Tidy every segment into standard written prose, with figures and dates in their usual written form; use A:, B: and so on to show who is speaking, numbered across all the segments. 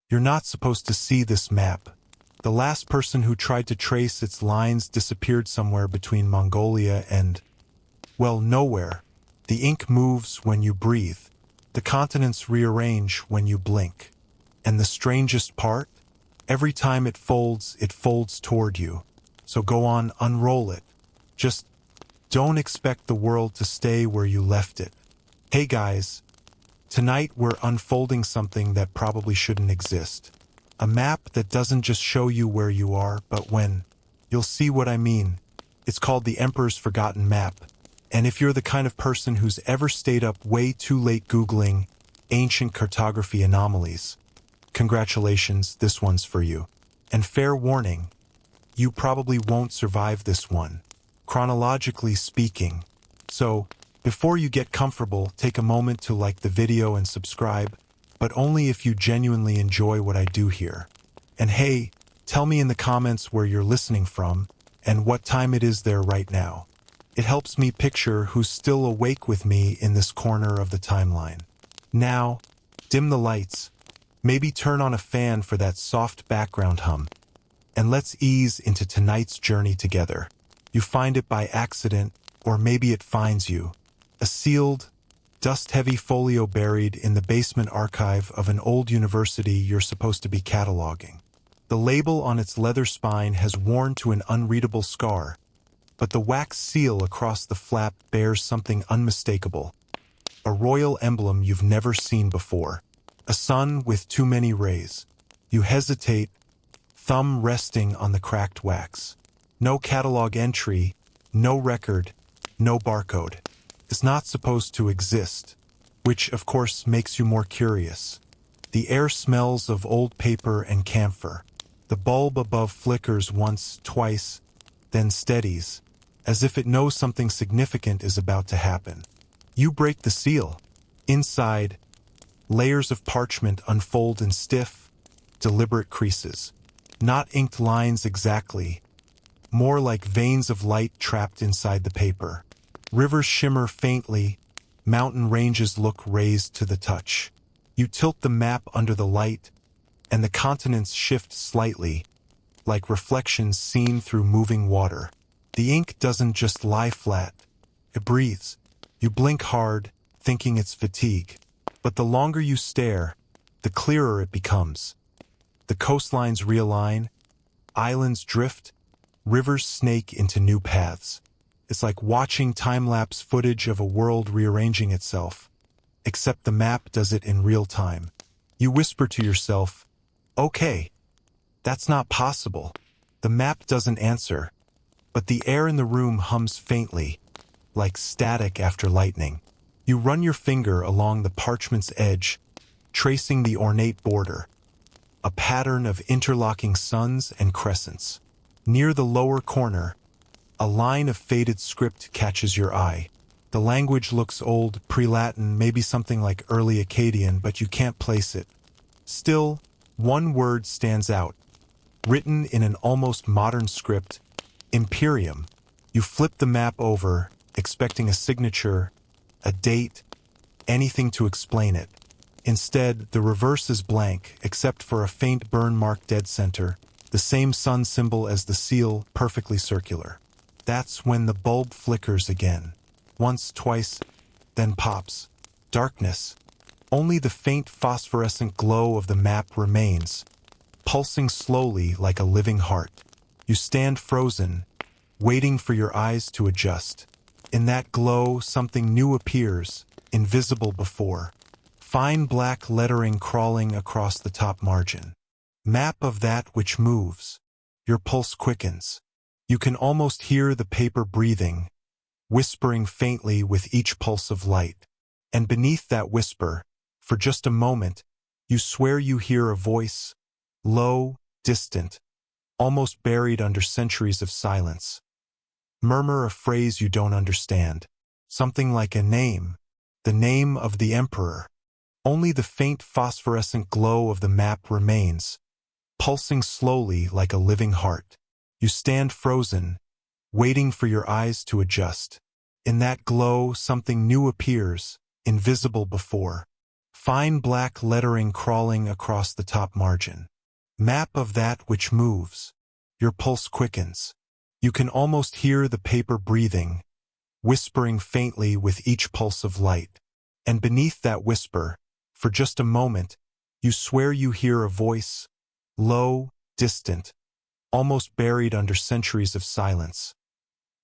A: You're not supposed to see this map. The last person who tried to trace its lines disappeared somewhere between Mongolia and, well, nowhere. The ink moves when you breathe. The continents rearrange when you blink. And the strangest part? Every time it folds toward you. So go on, unroll it. Just don't expect the world to stay where you left it. Hey guys, tonight we're unfolding something that probably shouldn't exist. A map that doesn't just show you where you are, but when. You'll see what I mean. It's called the Emperor's Forgotten Map. And if you're the kind of person who's ever stayed up way too late Googling ancient cartography anomalies, congratulations, this one's for you. And fair warning, you probably won't survive this one, chronologically speaking. So, before you get comfortable, take a moment to like the video and subscribe, but only if you genuinely enjoy what I do here. And hey, tell me in the comments where you're listening from and what time it is there right now. It helps me picture who's still awake with me in this corner of the timeline. Now, dim the lights, maybe turn on a fan for that soft background hum, and let's ease into tonight's journey together. You find it by accident, or maybe it finds you. A sealed, dust-heavy folio buried in the basement archive of an old university you're supposed to be cataloging. The label on its leather spine has worn to an unreadable scar, but the wax seal across the flap bears something unmistakable. A royal emblem you've never seen before. A sun with too many rays. You hesitate, thumb resting on the cracked wax. No catalog entry, no record, no barcode. It's not supposed to exist, which of course makes you more curious. The air smells of old paper and camphor. The bulb above flickers once, twice, then steadies, as if it knows something significant is about to happen. You break the seal. Inside, layers of parchment unfold in stiff, deliberate creases. Not inked lines exactly, more like veins of light trapped inside the paper. Rivers shimmer faintly, mountain ranges look raised to the touch. You tilt the map under the light, and the continents shift slightly, like reflections seen through moving water. The ink doesn't just lie flat, it breathes. You blink hard, thinking it's fatigue. But the longer you stare, the clearer it becomes. The coastlines realign, islands drift, rivers snake into new paths. It's like watching time-lapse footage of a world rearranging itself, except the map does it in real time. You whisper to yourself, "Okay, that's not possible." The map doesn't answer, but the air in the room hums faintly, like static after lightning. You run your finger along the parchment's edge, tracing the ornate border, a pattern of interlocking suns and crescents. Near the lower corner, a line of faded script catches your eye. The language looks old, pre-Latin, maybe something like early Akkadian, but you can't place it. Still, one word stands out. Written in an almost modern script, Imperium. You flip the map over, expecting a signature, a date, anything to explain it. Instead, the reverse is blank, except for a faint burn mark dead center, the same sun symbol as the seal, perfectly circular. That's when the bulb flickers again. Once, twice, then pops. Darkness. Only the faint phosphorescent glow of the map remains, pulsing slowly like a living heart. You stand frozen, waiting for your eyes to adjust. In that glow, something new appears, invisible before. Fine black lettering crawling across the top margin. Map of that which moves. Your pulse quickens. You can almost hear the paper breathing, whispering faintly with each pulse of light. And beneath that whisper, for just a moment, you swear you hear a voice, low, distant, almost buried under centuries of silence. Murmur a phrase you don't understand, something like a name, the name of the Emperor. Only the faint phosphorescent glow of the map remains, pulsing slowly like a living heart. You stand frozen, waiting for your eyes to adjust. In that glow, something new appears, invisible before. Fine black lettering crawling across the top margin. Map of that which moves. Your pulse quickens. You can almost hear the paper breathing, whispering faintly with each pulse of light. And beneath that whisper, for just a moment, you swear you hear a voice, low, distant, almost buried under centuries of silence.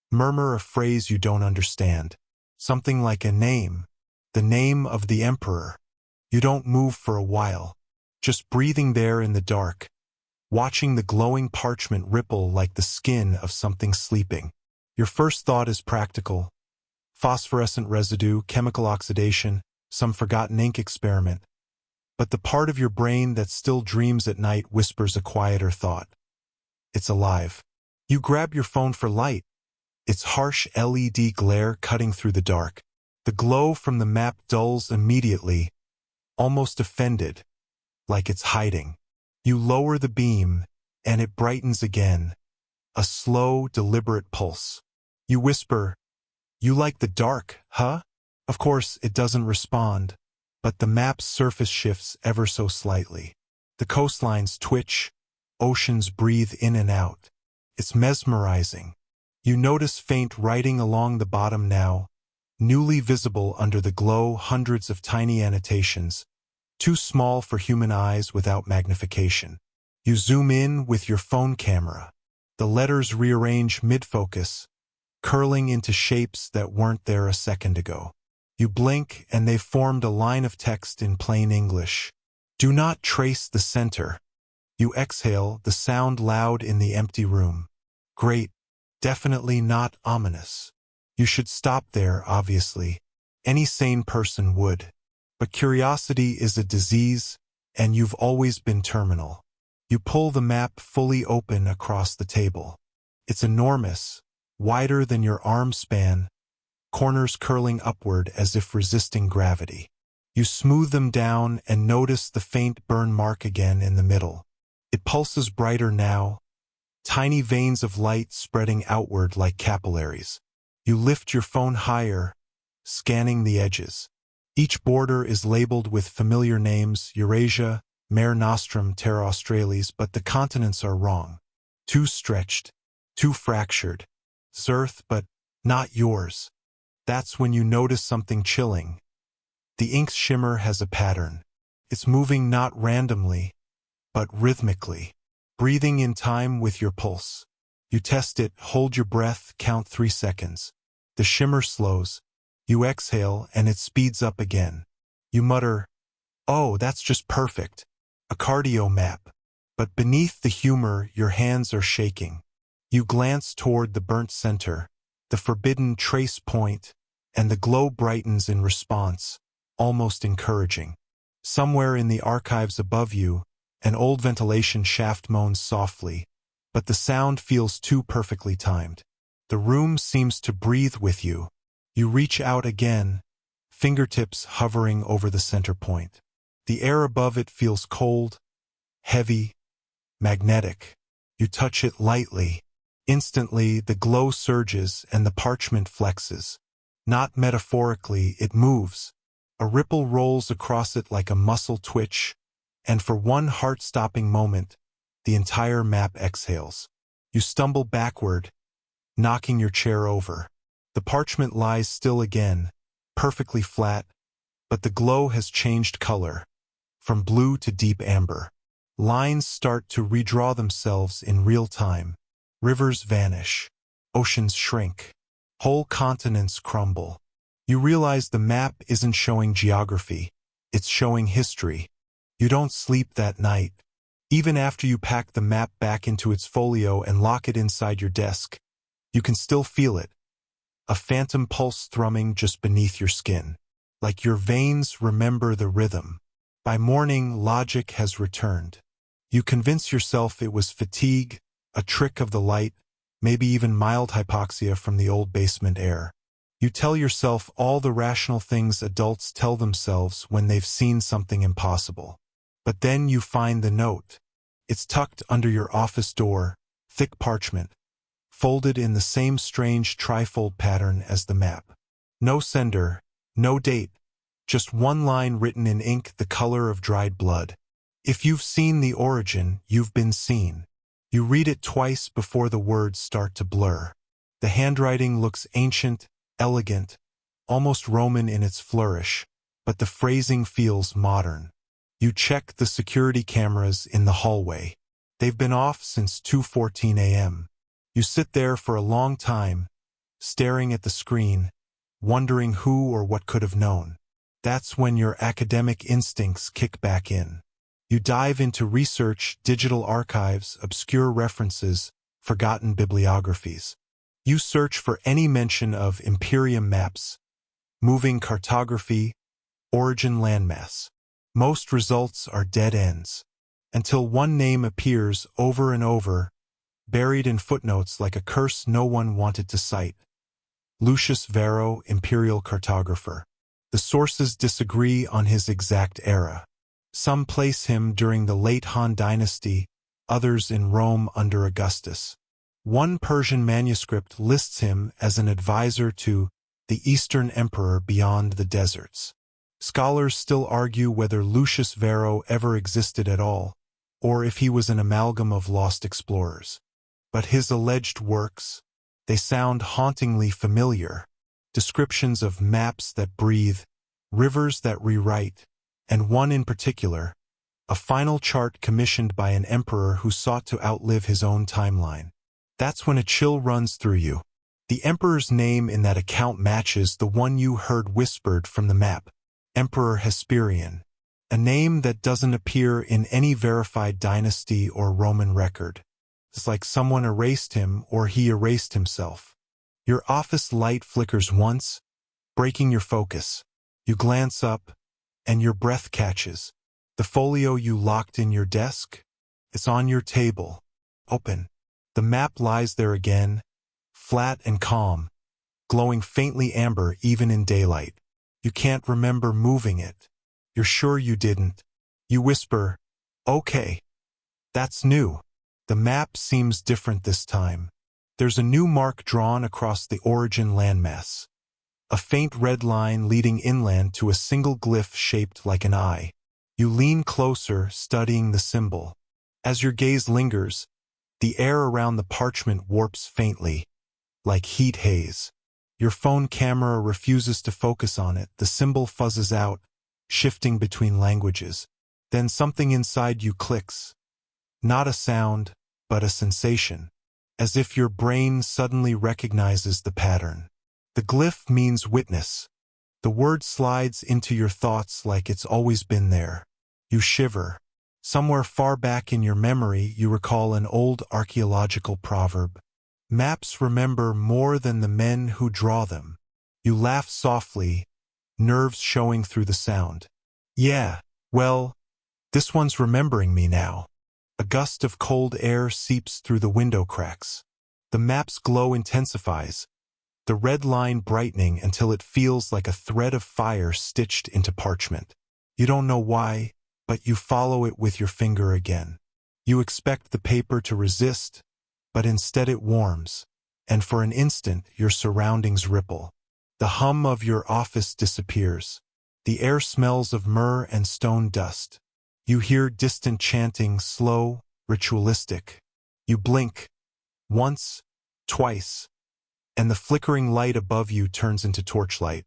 A: Murmur a phrase you don't understand, something like a name, the name of the emperor. You don't move for a while, just breathing there in the dark, watching the glowing parchment ripple like the skin of something sleeping. Your first thought is practical. Phosphorescent residue, chemical oxidation, some forgotten ink experiment. But the part of your brain that still dreams at night whispers a quieter thought. It's alive. You grab your phone for light, its harsh LED glare cutting through the dark. The glow from the map dulls immediately, almost offended, like it's hiding. You lower the beam, and it brightens again, a slow, deliberate pulse. You whisper, "You like the dark, huh?" Of course, it doesn't respond, but the map's surface shifts ever so slightly. The coastlines twitch, oceans breathe in and out. It's mesmerizing. You notice faint writing along the bottom now, newly visible under the glow, hundreds of tiny annotations, too small for human eyes without magnification. You zoom in with your phone camera. The letters rearrange mid-focus, curling into shapes that weren't there a second ago. You blink and they've formed a line of text in plain English. Do not trace the center. You exhale, the sound loud in the empty room. Great, definitely not ominous. You should stop there, obviously. Any sane person would. But curiosity is a disease, and you've always been terminal. You pull the map fully open across the table. It's enormous, wider than your arm span, corners curling upward as if resisting gravity. You smooth them down and notice the faint burn mark again in the middle. It pulses brighter now, tiny veins of light spreading outward like capillaries. You lift your phone higher, scanning the edges. Each border is labeled with familiar names, Eurasia, Mare Nostrum, Terra Australis, but the continents are wrong. Too stretched, too fractured. It's Earth, but not yours. That's when you notice something chilling. The ink's shimmer has a pattern. It's moving not randomly, but rhythmically, breathing in time with your pulse. You test it, hold your breath, count 3 seconds. The shimmer slows. You exhale, and it speeds up again. You mutter, "Oh, that's just perfect. A cardio map." But beneath the humor, your hands are shaking. You glance toward the burnt center, the forbidden trace point, and the glow brightens in response, almost encouraging. Somewhere in the archives above you, an old ventilation shaft moans softly, but the sound feels too perfectly timed. The room seems to breathe with you. You reach out again, fingertips hovering over the center point. The air above it feels cold, heavy, magnetic. You touch it lightly. Instantly, the glow surges and the parchment flexes. Not metaphorically, it moves. A ripple rolls across it like a muscle twitch, and for one heart-stopping moment, the entire map exhales. You stumble backward, knocking your chair over. The parchment lies still again, perfectly flat, but the glow has changed color, from blue to deep amber. Lines start to redraw themselves in real time. Rivers vanish. Oceans shrink. Whole continents crumble. You realize the map isn't showing geography, it's showing history. You don't sleep that night. Even after you pack the map back into its folio and lock it inside your desk, you can still feel it. A phantom pulse thrumming just beneath your skin. Like your veins remember the rhythm. By morning, logic has returned. You convince yourself it was fatigue, a trick of the light, maybe even mild hypoxia from the old basement air. You tell yourself all the rational things adults tell themselves when they've seen something impossible. But then you find the note. It's tucked under your office door, thick parchment, folded in the same strange trifold pattern as the map. No sender, no date, Just one line written in ink the color of dried blood. If you've seen the origin, you've been seen. You read it twice before the words start to blur. The handwriting looks ancient, elegant, almost Roman in its flourish, but the phrasing feels modern. You check the security cameras in the hallway. They've been off since 2:14 a.m. You sit there for a long time, staring at the screen, wondering who or what could have known. That's when your academic instincts kick back in. You dive into research, digital archives, obscure references, forgotten bibliographies. You search for any mention of Imperium maps, moving cartography, origin landmass. Most results are dead ends, until one name appears over and over, buried in footnotes like a curse no one wanted to cite. Lucius Varro, imperial cartographer. The sources disagree on his exact era. Some place him during the late Han dynasty, others in Rome under Augustus. One Persian manuscript lists him as an advisor to the Eastern Emperor beyond the deserts. Scholars still argue whether Lucius Varro ever existed at all, or if he was an amalgam of lost explorers. But his alleged works, they sound hauntingly familiar. Descriptions of maps that breathe, rivers that rewrite, and one in particular, a final chart commissioned by an emperor who sought to outlive his own timeline. That's when a chill runs through you. The emperor's name in that account matches the one you heard whispered from the map, Emperor Hesperian, a name that doesn't appear in any verified dynasty or Roman record. It's like someone erased him or he erased himself. Your office light flickers once, breaking your focus. You glance up, and your breath catches. The folio you locked in your desk? It's on your table. Open. The map lies there again, flat and calm, glowing faintly amber even in daylight. You can't remember moving it. You're sure you didn't. You whisper, "Okay. That's new." The map seems different this time. There's a new mark drawn across the origin landmass. A faint red line leading inland to a single glyph shaped like an eye. You lean closer, studying the symbol. As your gaze lingers, the air around the parchment warps faintly, like heat haze. Your phone camera refuses to focus on it. The symbol fuzzes out, shifting between languages. Then something inside you clicks. Not a sound, but a sensation. As if your brain suddenly recognizes the pattern. The glyph means witness. The word slides into your thoughts like it's always been there. You shiver. Somewhere far back in your memory, you recall an old archaeological proverb. Maps remember more than the men who draw them. You laugh softly, nerves showing through the sound. Yeah, well, this one's remembering me now. A gust of cold air seeps through the window cracks. The map's glow intensifies, the red line brightening until it feels like a thread of fire stitched into parchment. You don't know why, but you follow it with your finger again. You expect the paper to resist, but instead it warms, and for an instant your surroundings ripple. The hum of your office disappears. The air smells of myrrh and stone dust. You hear distant chanting, slow, ritualistic. You blink, once, twice, and the flickering light above you turns into torchlight.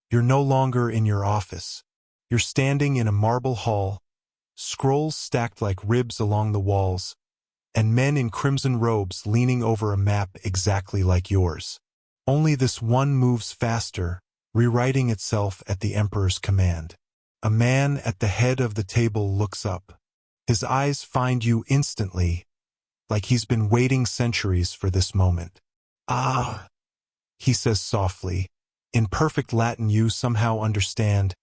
A: You're no longer in your office. You're standing in a marble hall, scrolls stacked like ribs along the walls, and men in crimson robes leaning over a map exactly like yours. Only this one moves faster, rewriting itself at the Emperor's command. A man at the head of the table looks up. His eyes find you instantly, like he's been waiting centuries for this moment. "Ah," he says softly. In perfect Latin you somehow understand.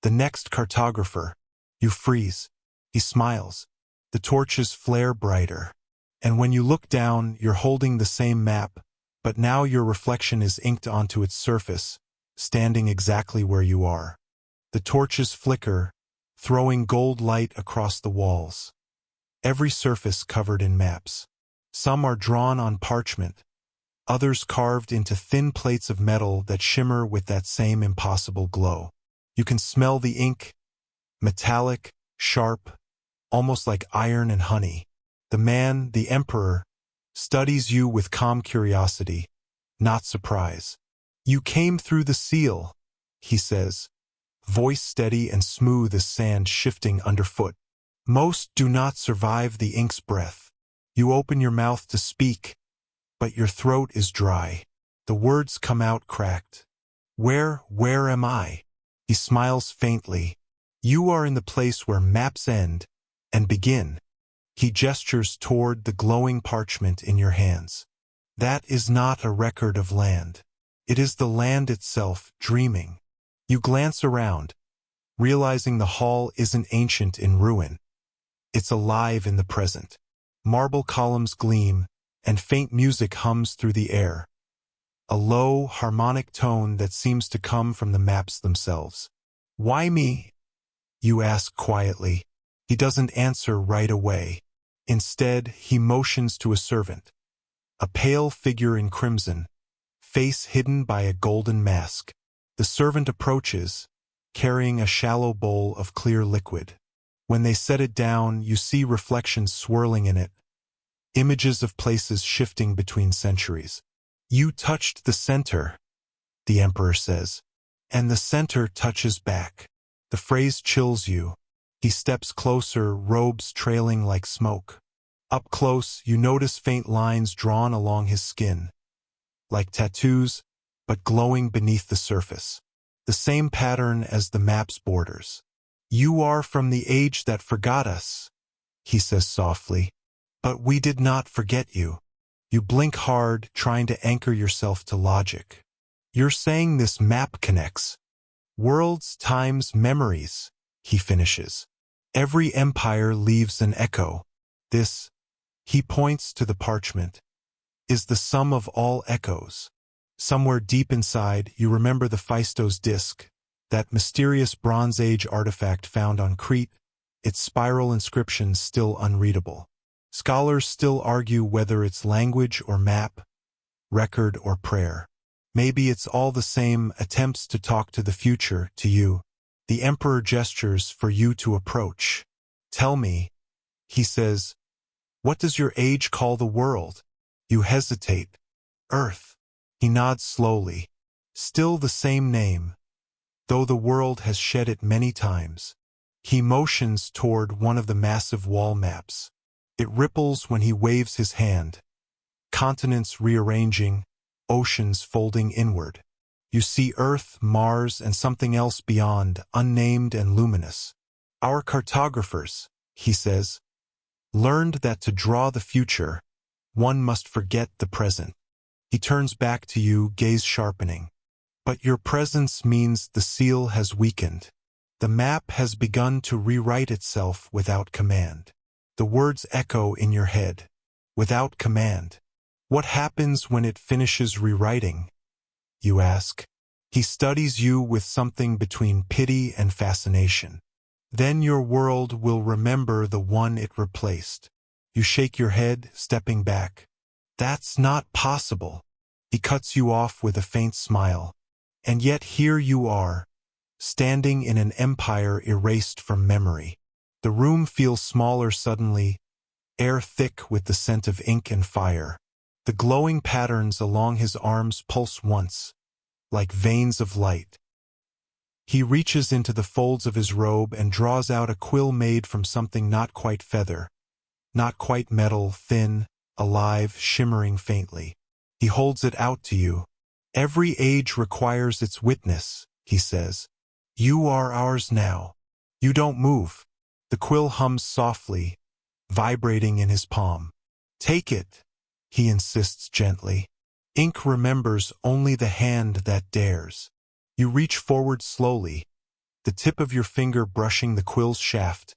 A: "The next cartographer." You freeze. He smiles. The torches flare brighter. And when you look down, you're holding the same map, but now your reflection is inked onto its surface, standing exactly where you are. The torches flicker, throwing gold light across the walls. Every surface covered in maps. Some are drawn on parchment, others carved into thin plates of metal that shimmer with that same impossible glow. You can smell the ink, metallic, sharp, almost like iron and honey. The man, the emperor, studies you with calm curiosity, not surprise. You came through the seal, he says, voice steady and smooth as sand shifting underfoot. Most do not survive the ink's breath. You open your mouth to speak, but your throat is dry. The words come out cracked. Where am I? He smiles faintly. You are in the place where maps end and begin. He gestures toward the glowing parchment in your hands. That is not a record of land. It is the land itself, dreaming. You glance around, realizing the hall isn't ancient in ruin. It's alive in the present. Marble columns gleam, and faint music hums through the air. A low, harmonic tone that seems to come from the maps themselves. Why me? You ask quietly. He doesn't answer right away. Instead, he motions to a servant. A pale figure in crimson, face hidden by a golden mask. The servant approaches, carrying a shallow bowl of clear liquid. When they set it down, you see reflections swirling in it, images of places shifting between centuries. You touched the center, the emperor says, and the center touches back. The phrase chills you. He steps closer, robes trailing like smoke. Up close, you notice faint lines drawn along his skin, like tattoos, but glowing beneath the surface. The same pattern as the map's borders. You are from the age that forgot us, he says softly. But we did not forget you. You blink hard, trying to anchor yourself to logic. You're saying this map connects. Worlds, times, memories, he finishes. Every empire leaves an echo. This, he points to the parchment, is the sum of all echoes. Somewhere deep inside, you remember the Phaistos disc, that mysterious Bronze Age artifact found on Crete, its spiral inscriptions still unreadable. Scholars still argue whether it's language or map, record or prayer. Maybe it's all the same, attempts to talk to the future, to you. The emperor gestures for you to approach. Tell me, he says, what does your age call the world? You hesitate. Earth. He nods slowly. Still the same name, though the world has shed it many times. He motions toward one of the massive wall maps. It ripples when he waves his hand. Continents rearranging, oceans folding inward. You see Earth, Mars, and something else beyond, unnamed and luminous. Our cartographers, he says, learned that to draw the future, one must forget the present. He turns back to you, gaze sharpening. But your presence means the seal has weakened. The map has begun to rewrite itself without command. The words echo in your head. Without command. What happens when it finishes rewriting? You ask. He studies you with something between pity and fascination. Then your world will remember the one it replaced. You shake your head, stepping back. That's not possible. He cuts you off with a faint smile. And yet here you are, standing in an empire erased from memory. The room feels smaller suddenly, air thick with the scent of ink and fire. The glowing patterns along his arms pulse once, like veins of light. He reaches into the folds of his robe and draws out a quill made from something not quite feather, not quite metal, thin, alive, shimmering faintly. He holds it out to you. Every age requires its witness, he says. You are ours now. You don't move. The quill hums softly, vibrating in his palm. Take it, he insists gently. Ink remembers only the hand that dares. You reach forward slowly, the tip of your finger brushing the quill's shaft,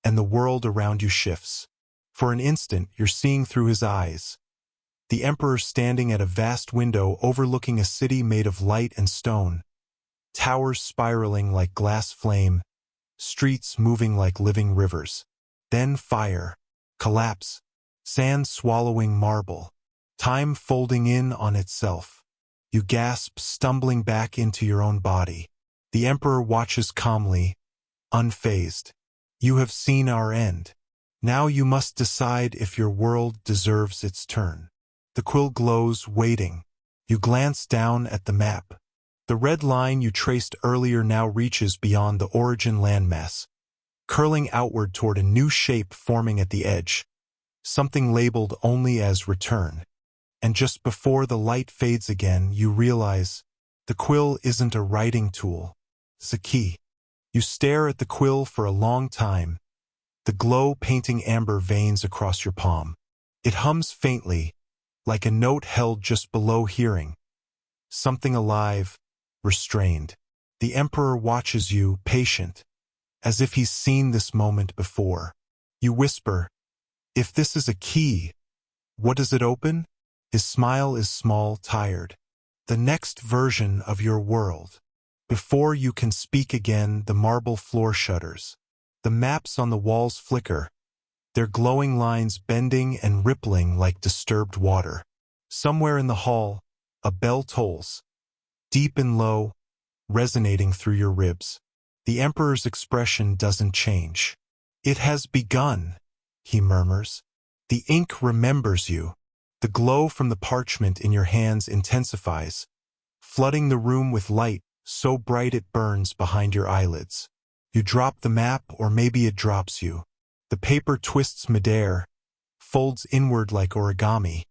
A: and the world around you shifts. For an instant, you're seeing through his eyes. The emperor standing at a vast window overlooking a city made of light and stone. Towers spiraling like glass flame, streets moving like living rivers. Then fire, collapse, sand swallowing marble, time folding in on itself. You gasp, stumbling back into your own body. The Emperor watches calmly, unfazed. You have seen our end. Now you must decide if your world deserves its turn. The quill glows, waiting. You glance down at the map. The red line you traced earlier now reaches beyond the origin landmass, curling outward toward a new shape forming at the edge, something labeled only as return. And just before the light fades again, you realize the quill isn't a writing tool, it's a key. You stare at the quill for a long time, the glow painting amber veins across your palm. It hums faintly, like a note held just below hearing. Something alive, restrained. The Emperor watches you, patient, as if he's seen this moment before. You whisper, "If this is a key, what does it open?" His smile is small, tired. "The next version of your world." Before you can speak again, the marble floor shudders. The maps on the walls flicker, their glowing lines bending and rippling like disturbed water. Somewhere in the hall, a bell tolls, deep and low, resonating through your ribs. The Emperor's expression doesn't change. "It has begun," he murmurs. "The ink remembers you." The glow from the parchment in your hands intensifies, flooding the room with light so bright it burns behind your eyelids. You drop the map, or maybe it drops you. The paper twists midair, folds inward like origami,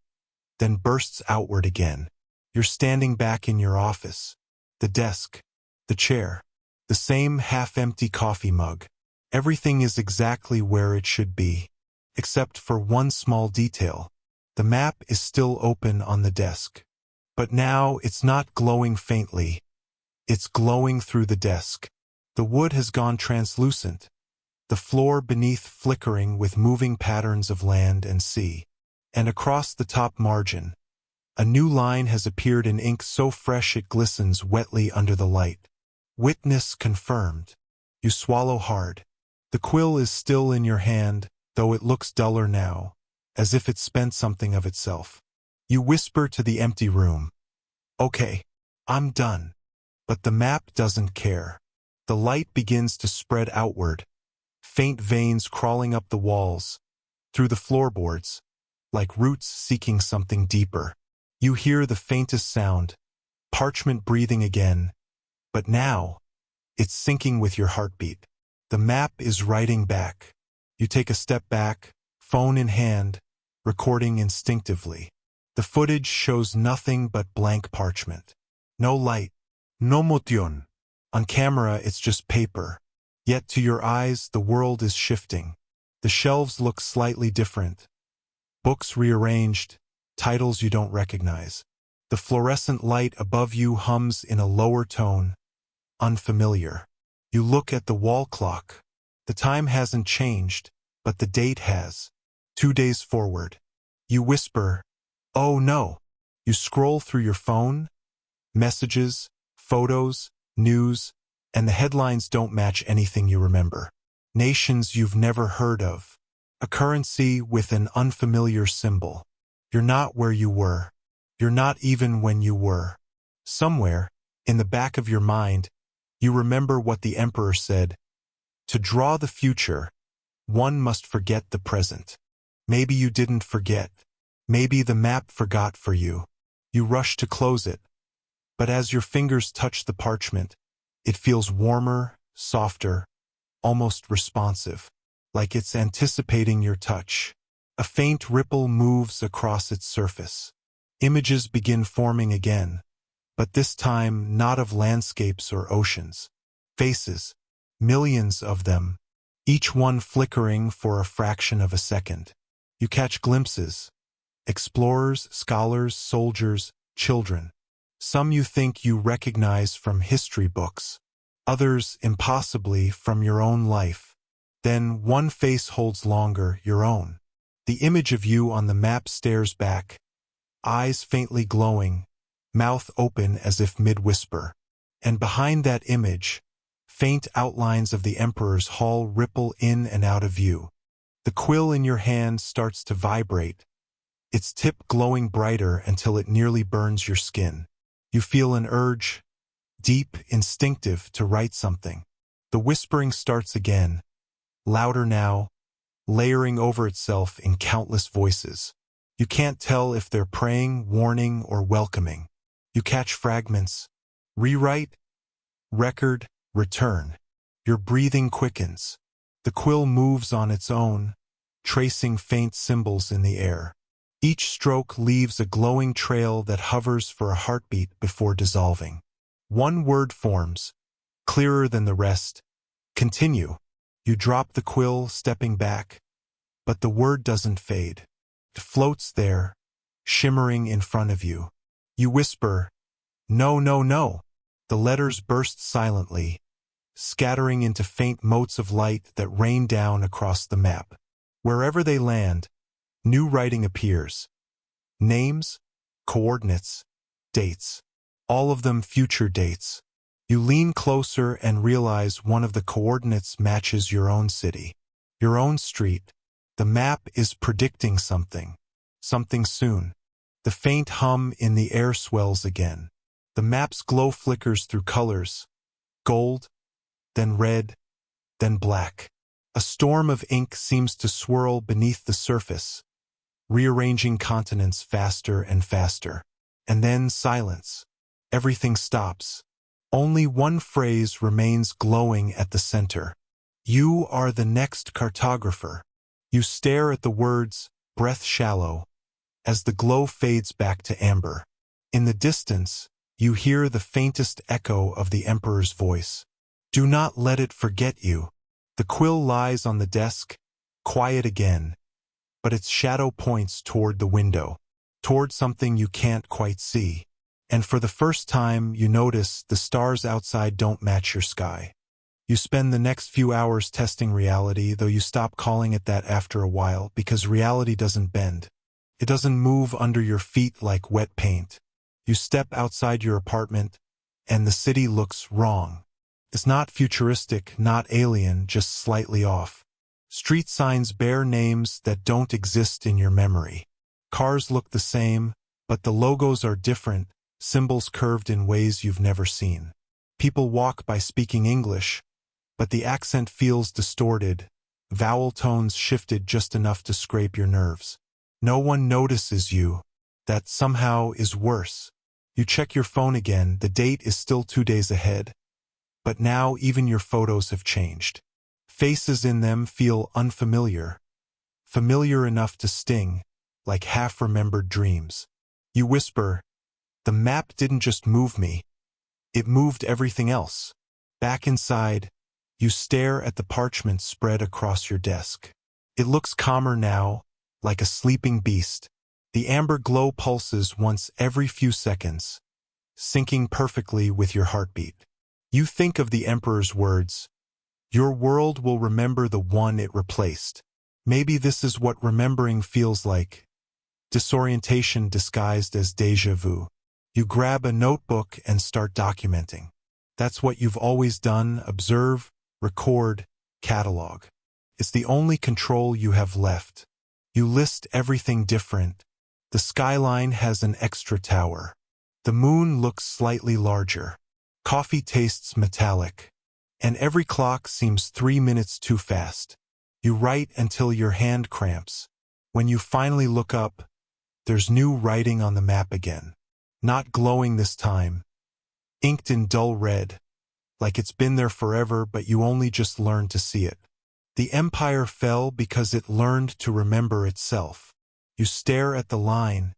A: then bursts outward again. You're standing back in your office. The desk, the chair, the same half-empty coffee mug. Everything is exactly where it should be, except for one small detail. The map is still open on the desk. But now it's not glowing faintly. It's glowing through the desk. The wood has gone translucent, the floor beneath flickering with moving patterns of land and sea. And across the top margin, a new line has appeared in ink so fresh it glistens wetly under the light. "Witness confirmed." You swallow hard. The quill is still in your hand, though it looks duller now, as if it spent something of itself. You whisper to the empty room, "Okay, I'm done." But the map doesn't care. The light begins to spread outward, faint veins crawling up the walls, through the floorboards, like roots seeking something deeper. You hear the faintest sound, parchment breathing again, but now, it's syncing with your heartbeat. The map is writing back. You take a step back, phone in hand, recording instinctively. The footage shows nothing but blank parchment. No light, no motion. On camera, it's just paper. Yet to your eyes, the world is shifting. The shelves look slightly different. Books rearranged, titles you don't recognize. The fluorescent light above you hums in a lower tone, unfamiliar. You look at the wall clock. The time hasn't changed, but the date has. 2 days forward. You whisper, "Oh no." You scroll through your phone, messages, photos, news, and the headlines don't match anything you remember. Nations you've never heard of. A currency with an unfamiliar symbol. You're not where you were. You're not even when you were. Somewhere, in the back of your mind, you remember what the Emperor said. To draw the future, one must forget the present. Maybe you didn't forget. Maybe the map forgot for you. You rush to close it. But as your fingers touch the parchment, it feels warmer, softer, almost responsive, like it's anticipating your touch. A faint ripple moves across its surface. Images begin forming again, but this time not of landscapes or oceans. Faces, millions of them, each one flickering for a fraction of a second. You catch glimpses. Explorers, scholars, soldiers, children. Some you think you recognize from history books, others impossibly from your own life. Then one face holds longer, your own. The image of you on the map stares back, eyes faintly glowing, mouth open as if mid-whisper. And behind that image, faint outlines of the Emperor's hall ripple in and out of view. The quill in your hand starts to vibrate, its tip glowing brighter until it nearly burns your skin. You feel an urge, deep, instinctive to write something. The whispering starts again, louder now, layering over itself in countless voices. You can't tell if they're praying, warning, or welcoming. You catch fragments. Rewrite, record, return. Your breathing quickens. The quill moves on its own, tracing faint symbols in the air. Each stroke leaves a glowing trail that hovers for a heartbeat before dissolving. One word forms, clearer than the rest. Continue. You drop the quill, stepping back, but the word doesn't fade. It floats there, shimmering in front of you. You whisper, "No, no, no." The letters burst silently, scattering into faint motes of light that rain down across the map. Wherever they land, new writing appears. Names, coordinates, dates. All of them future dates. You lean closer and realize one of the coordinates matches your own city, your own street. The map is predicting something. Something soon. The faint hum in the air swells again. The map's glow flickers through colors. Gold, then red, then black. A storm of ink seems to swirl beneath the surface, rearranging continents faster and faster. And then silence. Everything stops. Only one phrase remains glowing at the center. You are the next cartographer. You stare at the words, breath shallow, as the glow fades back to amber. In the distance, you hear the faintest echo of the Emperor's voice. Do not let it forget you. The quill lies on the desk, quiet again, but its shadow points toward the window, toward something you can't quite see. And for the first time, you notice the stars outside don't match your sky. You spend the next few hours testing reality, though you stop calling it that after a while, because reality doesn't bend. It doesn't move under your feet like wet paint. You step outside your apartment, and the city looks wrong. It's not futuristic, not alien, just slightly off. Street signs bear names that don't exist in your memory. Cars look the same, but the logos are different, symbols curved in ways you've never seen. People walk by speaking English, but the accent feels distorted, vowel tones shifted just enough to scrape your nerves. No one notices you. That somehow is worse. You check your phone again, the date is still 2 days ahead. But now even your photos have changed. Faces in them feel unfamiliar, familiar enough to sting, like half-remembered dreams. You whisper, "The map didn't just move me, it moved everything else." Back inside, you stare at the parchment spread across your desk. It looks calmer now, like a sleeping beast. The amber glow pulses once every few seconds, syncing perfectly with your heartbeat. You think of the Emperor's words, "Your world will remember the one it replaced." Maybe this is what remembering feels like. Disorientation disguised as déjà vu. You grab a notebook and start documenting. That's what you've always done: observe, record, catalog. It's the only control you have left. You list everything different. The skyline has an extra tower. The moon looks slightly larger. Coffee tastes metallic. And every clock seems 3 minutes too fast. You write until your hand cramps. When you finally look up, there's new writing on the map again. Not glowing this time. Inked in dull red, like it's been there forever but you only just learned to see it. The empire fell because it learned to remember itself. You stare at the line,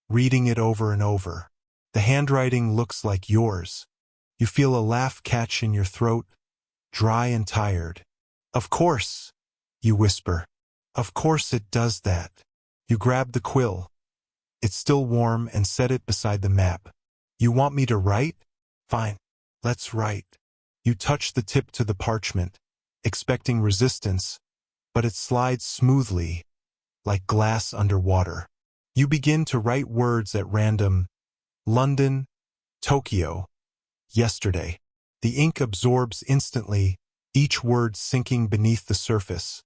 A: reading it over and over. The handwriting looks like yours. You feel a laugh catch in your throat, dry and tired. "Of course," you whisper. "Of course it does that." You grab the quill. It's still warm and set it beside the map. "You want me to write? Fine, let's write." You touch the tip to the parchment, expecting resistance, but it slides smoothly, like glass underwater. You begin to write words at random. London, Tokyo, yesterday. The ink absorbs instantly, each word sinking beneath the surface,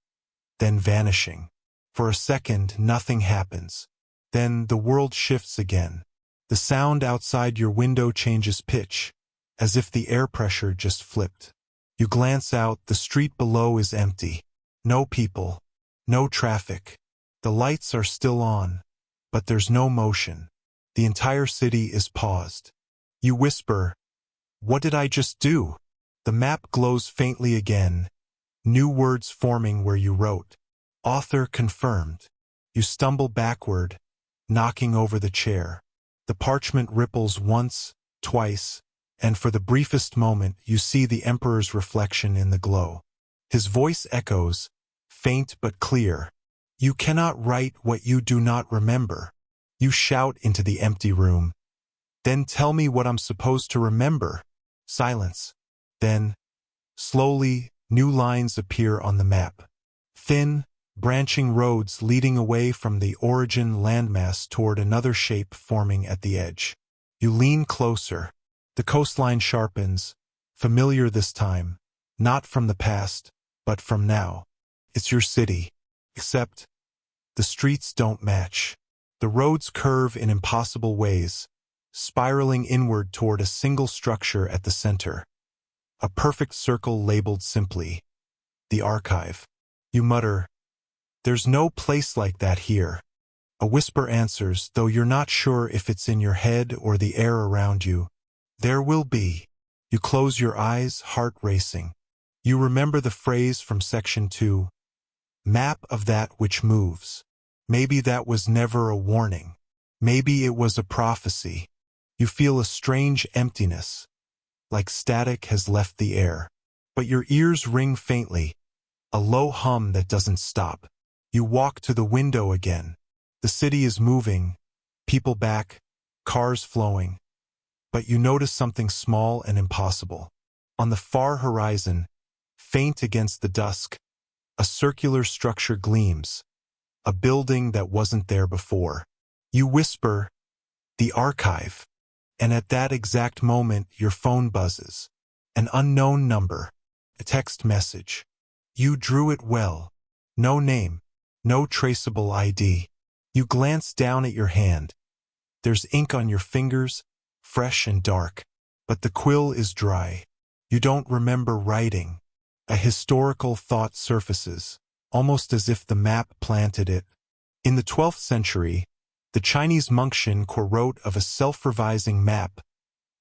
A: then vanishing. For a second, nothing happens. Then the world shifts again. The sound outside your window changes pitch, as if the air pressure just flipped. You glance out, the street below is empty. No people, no traffic. The lights are still on, but there's no motion. The entire city is paused. You whisper, "What did I just do?" The map glows faintly again, new words forming where you wrote. Author confirmed. You stumble backward, knocking over the chair. The parchment ripples once, twice, and for the briefest moment you see the Emperor's reflection in the glow. His voice echoes, faint but clear. "You cannot write what you do not remember." You shout into the empty room. "Then tell me what I'm supposed to remember." Silence. Then, slowly, new lines appear on the map. Thin, branching roads leading away from the origin landmass toward another shape forming at the edge. You lean closer. The coastline sharpens, familiar this time, not from the past, but from now. It's your city. Except, the streets don't match. The roads curve in impossible ways, spiraling inward toward a single structure at the center. A perfect circle labeled simply, the archive. You mutter, "There's no place like that here." A whisper answers, though you're not sure if it's in your head or the air around you. "There will be." You close your eyes, heart racing. You remember the phrase from section 2, "Map of that which moves." Maybe that was never a warning. Maybe it was a prophecy. You feel a strange emptiness, like static has left the air. But your ears ring faintly, a low hum that doesn't stop. You walk to the window again. The city is moving, people back, cars flowing. But you notice something small and impossible. On the far horizon, faint against the dusk, a circular structure gleams, a building that wasn't there before. You whisper, "The archive." And at that exact moment, your phone buzzes. An unknown number, a text message. You drew it well. No name, no traceable ID. You glance down at your hand. There's ink on your fingers, fresh and dark, but the quill is dry. You don't remember writing. A historical thought surfaces, almost as if the map planted it. In the 12th century, the Chinese monk Xin wrote of a self-revising map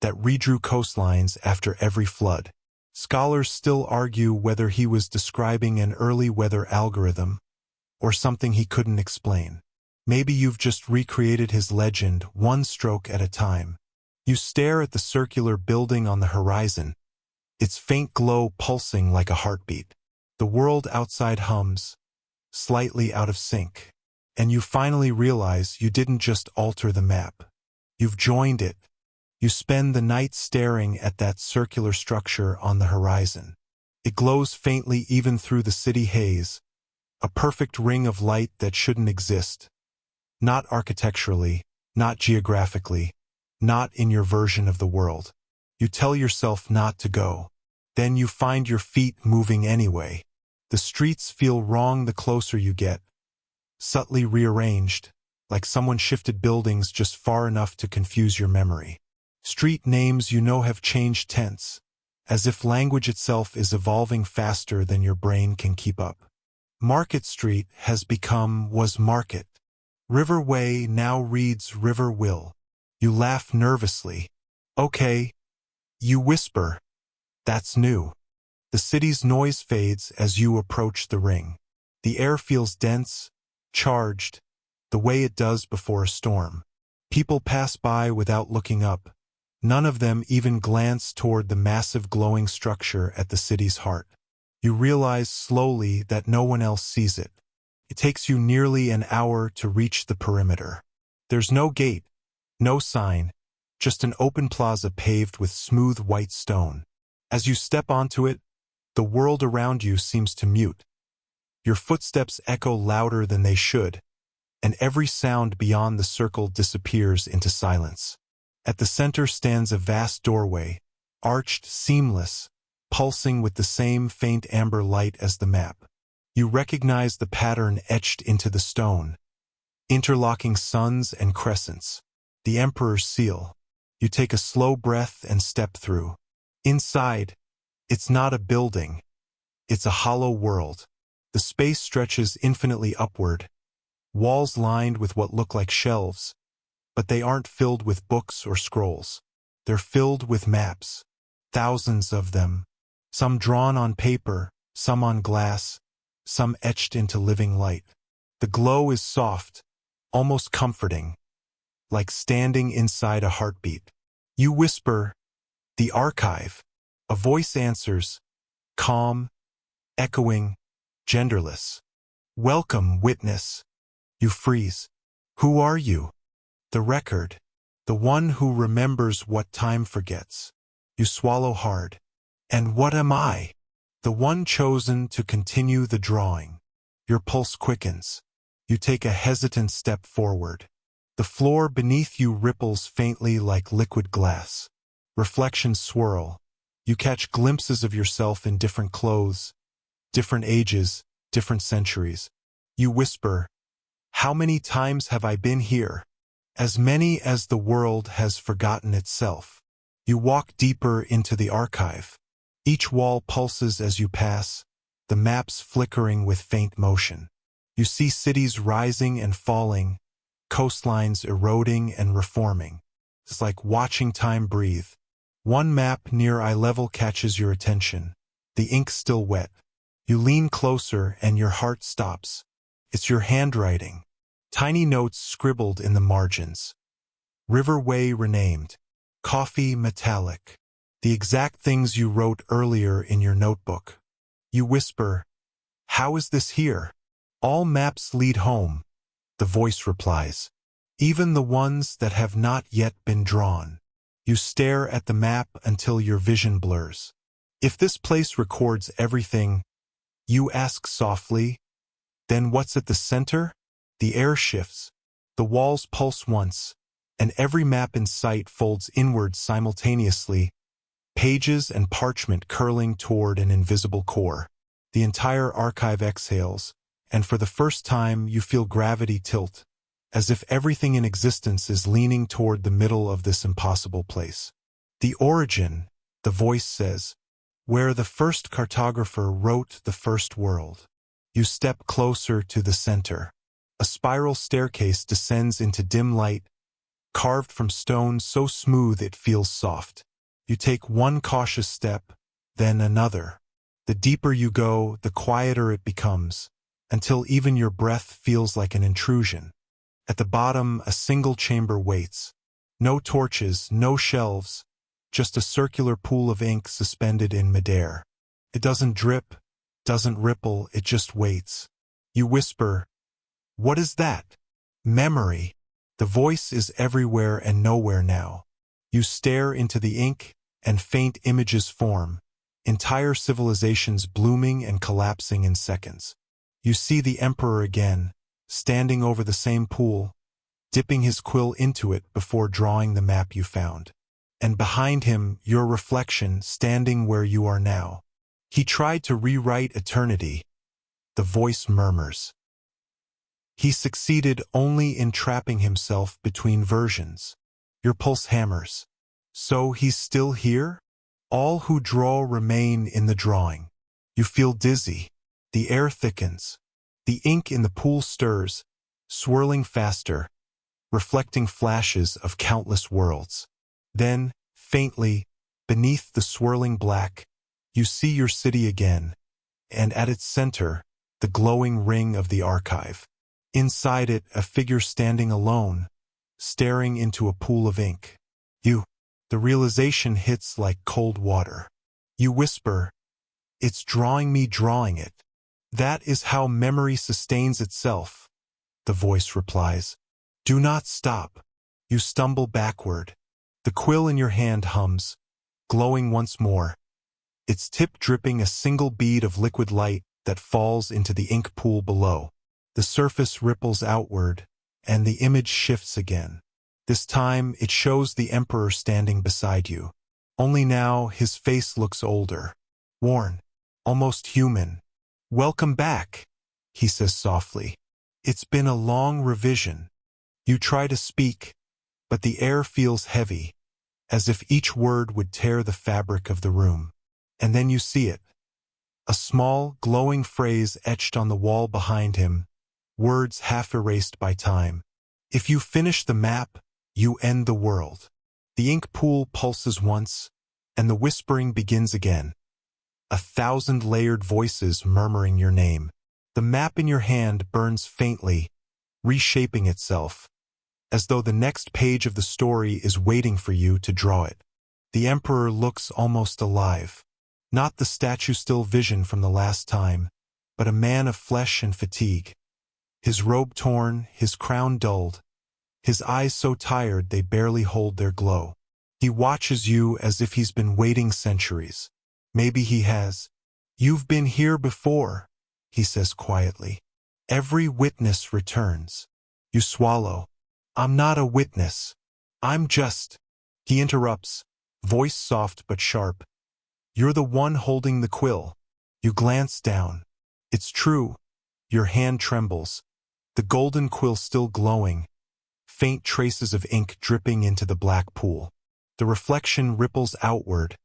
A: that redrew coastlines after every flood. Scholars still argue whether he was describing an early weather algorithm or something he couldn't explain. Maybe you've just recreated his legend one stroke at a time. You stare at the circular building on the horizon, its faint glow pulsing like a heartbeat. The world outside hums, slightly out of sync. And you finally realize you didn't just alter the map. You've joined it. You spend the night staring at that circular structure on the horizon. It glows faintly even through the city haze, a perfect ring of light that shouldn't exist. Not architecturally, not geographically, not in your version of the world. You tell yourself not to go. Then you find your feet moving anyway. The streets feel wrong the closer you get. Subtly rearranged, like someone shifted buildings just far enough to confuse your memory. Street names you know have changed tense, as if language itself is evolving faster than your brain can keep up. Market Street has become was Market. River Way now reads River Will. You laugh nervously. "Okay." You whisper, "That's new." The city's noise fades as you approach the ring. The air feels dense, charged, the way it does before a storm. People pass by without looking up. None of them even glance toward the massive glowing structure at the city's heart. You realize slowly that no one else sees it. It takes you nearly an hour to reach the perimeter. There's no gate, no sign, just an open plaza paved with smooth white stone. As you step onto it, the world around you seems to mute. Your footsteps echo louder than they should, and every sound beyond the circle disappears into silence. At the center stands a vast doorway, arched, seamless, pulsing with the same faint amber light as the map. You recognize the pattern etched into the stone. Interlocking suns and crescents. The Emperor's seal. You take a slow breath and step through. Inside, it's not a building. It's a hollow world. The space stretches infinitely upward, walls lined with what look like shelves, but they aren't filled with books or scrolls. They're filled with maps, thousands of them, some drawn on paper, some on glass, some etched into living light. The glow is soft, almost comforting, like standing inside a heartbeat. You whisper, "The archive." A voice answers, calm, echoing, genderless. "Welcome, witness." You freeze. Who are you? The record. The one who remembers what time forgets. You swallow hard. And what am I? The one chosen to continue the drawing. Your pulse quickens. You take a hesitant step forward. The floor beneath you ripples faintly like liquid glass. Reflections swirl. You catch glimpses of yourself in different clothes, different ages, different centuries. You whisper, "How many times have I been here?" "As many as the world has forgotten itself." You walk deeper into the archive. Each wall pulses as you pass, the maps flickering with faint motion. You see cities rising and falling, coastlines eroding and reforming. It's like watching time breathe. One map near eye level catches your attention. The ink's still wet. You lean closer and your heart stops. It's your handwriting. Tiny notes scribbled in the margins. Riverway renamed. Coffee metallic. The exact things you wrote earlier in your notebook. You whisper, "How is this here?" "All maps lead home," the voice replies. "Even the ones that have not yet been drawn." You stare at the map until your vision blurs. "If this place records everything," you ask softly, "then what's at the center?" The air shifts. The walls pulse once, and every map in sight folds inward simultaneously, pages and parchment curling toward an invisible core. The entire archive exhales, and for the first time you feel gravity tilt, as if everything in existence is leaning toward the middle of this impossible place. "The origin," the voice says, "where the first cartographer wrote the first world." You step closer to the center. A spiral staircase descends into dim light, carved from stone so smooth it feels soft. You take one cautious step, then another. The deeper you go, the quieter it becomes, until even your breath feels like an intrusion. At the bottom, a single chamber waits. No torches, no shelves, just a circular pool of ink suspended in midair. It doesn't drip, doesn't ripple, it just waits. You whisper, "What is that?" "Memory." The voice is everywhere and nowhere now. You stare into the ink, and faint images form, entire civilizations blooming and collapsing in seconds. You see the emperor again, standing over the same pool, dipping his quill into it before drawing the map you found. And behind him, your reflection, standing where you are now. "He tried to rewrite eternity," the voice murmurs. "He succeeded only in trapping himself between versions." Your pulse hammers. So he's still here? All who draw remain in the drawing. You feel dizzy. The air thickens. The ink in the pool stirs, swirling faster, reflecting flashes of countless worlds. Then, faintly, beneath the swirling black, you see your city again, and at its center, the glowing ring of the archive. Inside it, a figure standing alone, staring into a pool of ink. The realization hits like cold water. You whisper, "It's drawing me drawing it." "That is how memory sustains itself," the voice replies. "Do not stop." You stumble backward. The quill in your hand hums, glowing once more, its tip dripping a single bead of liquid light that falls into the ink pool below. The surface ripples outward, and the image shifts again. This time, it shows the emperor standing beside you. Only now, his face looks older, worn, almost human. "Welcome back," he says softly. "It's been a long revision." You try to speak, but the air feels heavy, as if each word would tear the fabric of the room. And then you see it. A small, glowing phrase etched on the wall behind him, words half erased by time. If you finish the map, you end the world. The ink pool pulses once, and the whispering begins again. 1,000 layered voices murmuring your name. The map in your hand burns faintly, reshaping itself, as though the next page of the story is waiting for you to draw it. The Emperor looks almost alive. Not the statue-still vision from the last time, but a man of flesh and fatigue. His robe torn, his crown dulled, his eyes so tired they barely hold their glow. He watches you as if he's been waiting centuries. Maybe he has. "You've been here before," he says quietly. "Every witness returns." You swallow. "I'm not a witness. I'm just—" He interrupts, voice soft but sharp. "You're the one holding the quill." You glance down. It's true. Your hand trembles. The golden quill still glowing, faint traces of ink dripping into the black pool. The reflection ripples outward,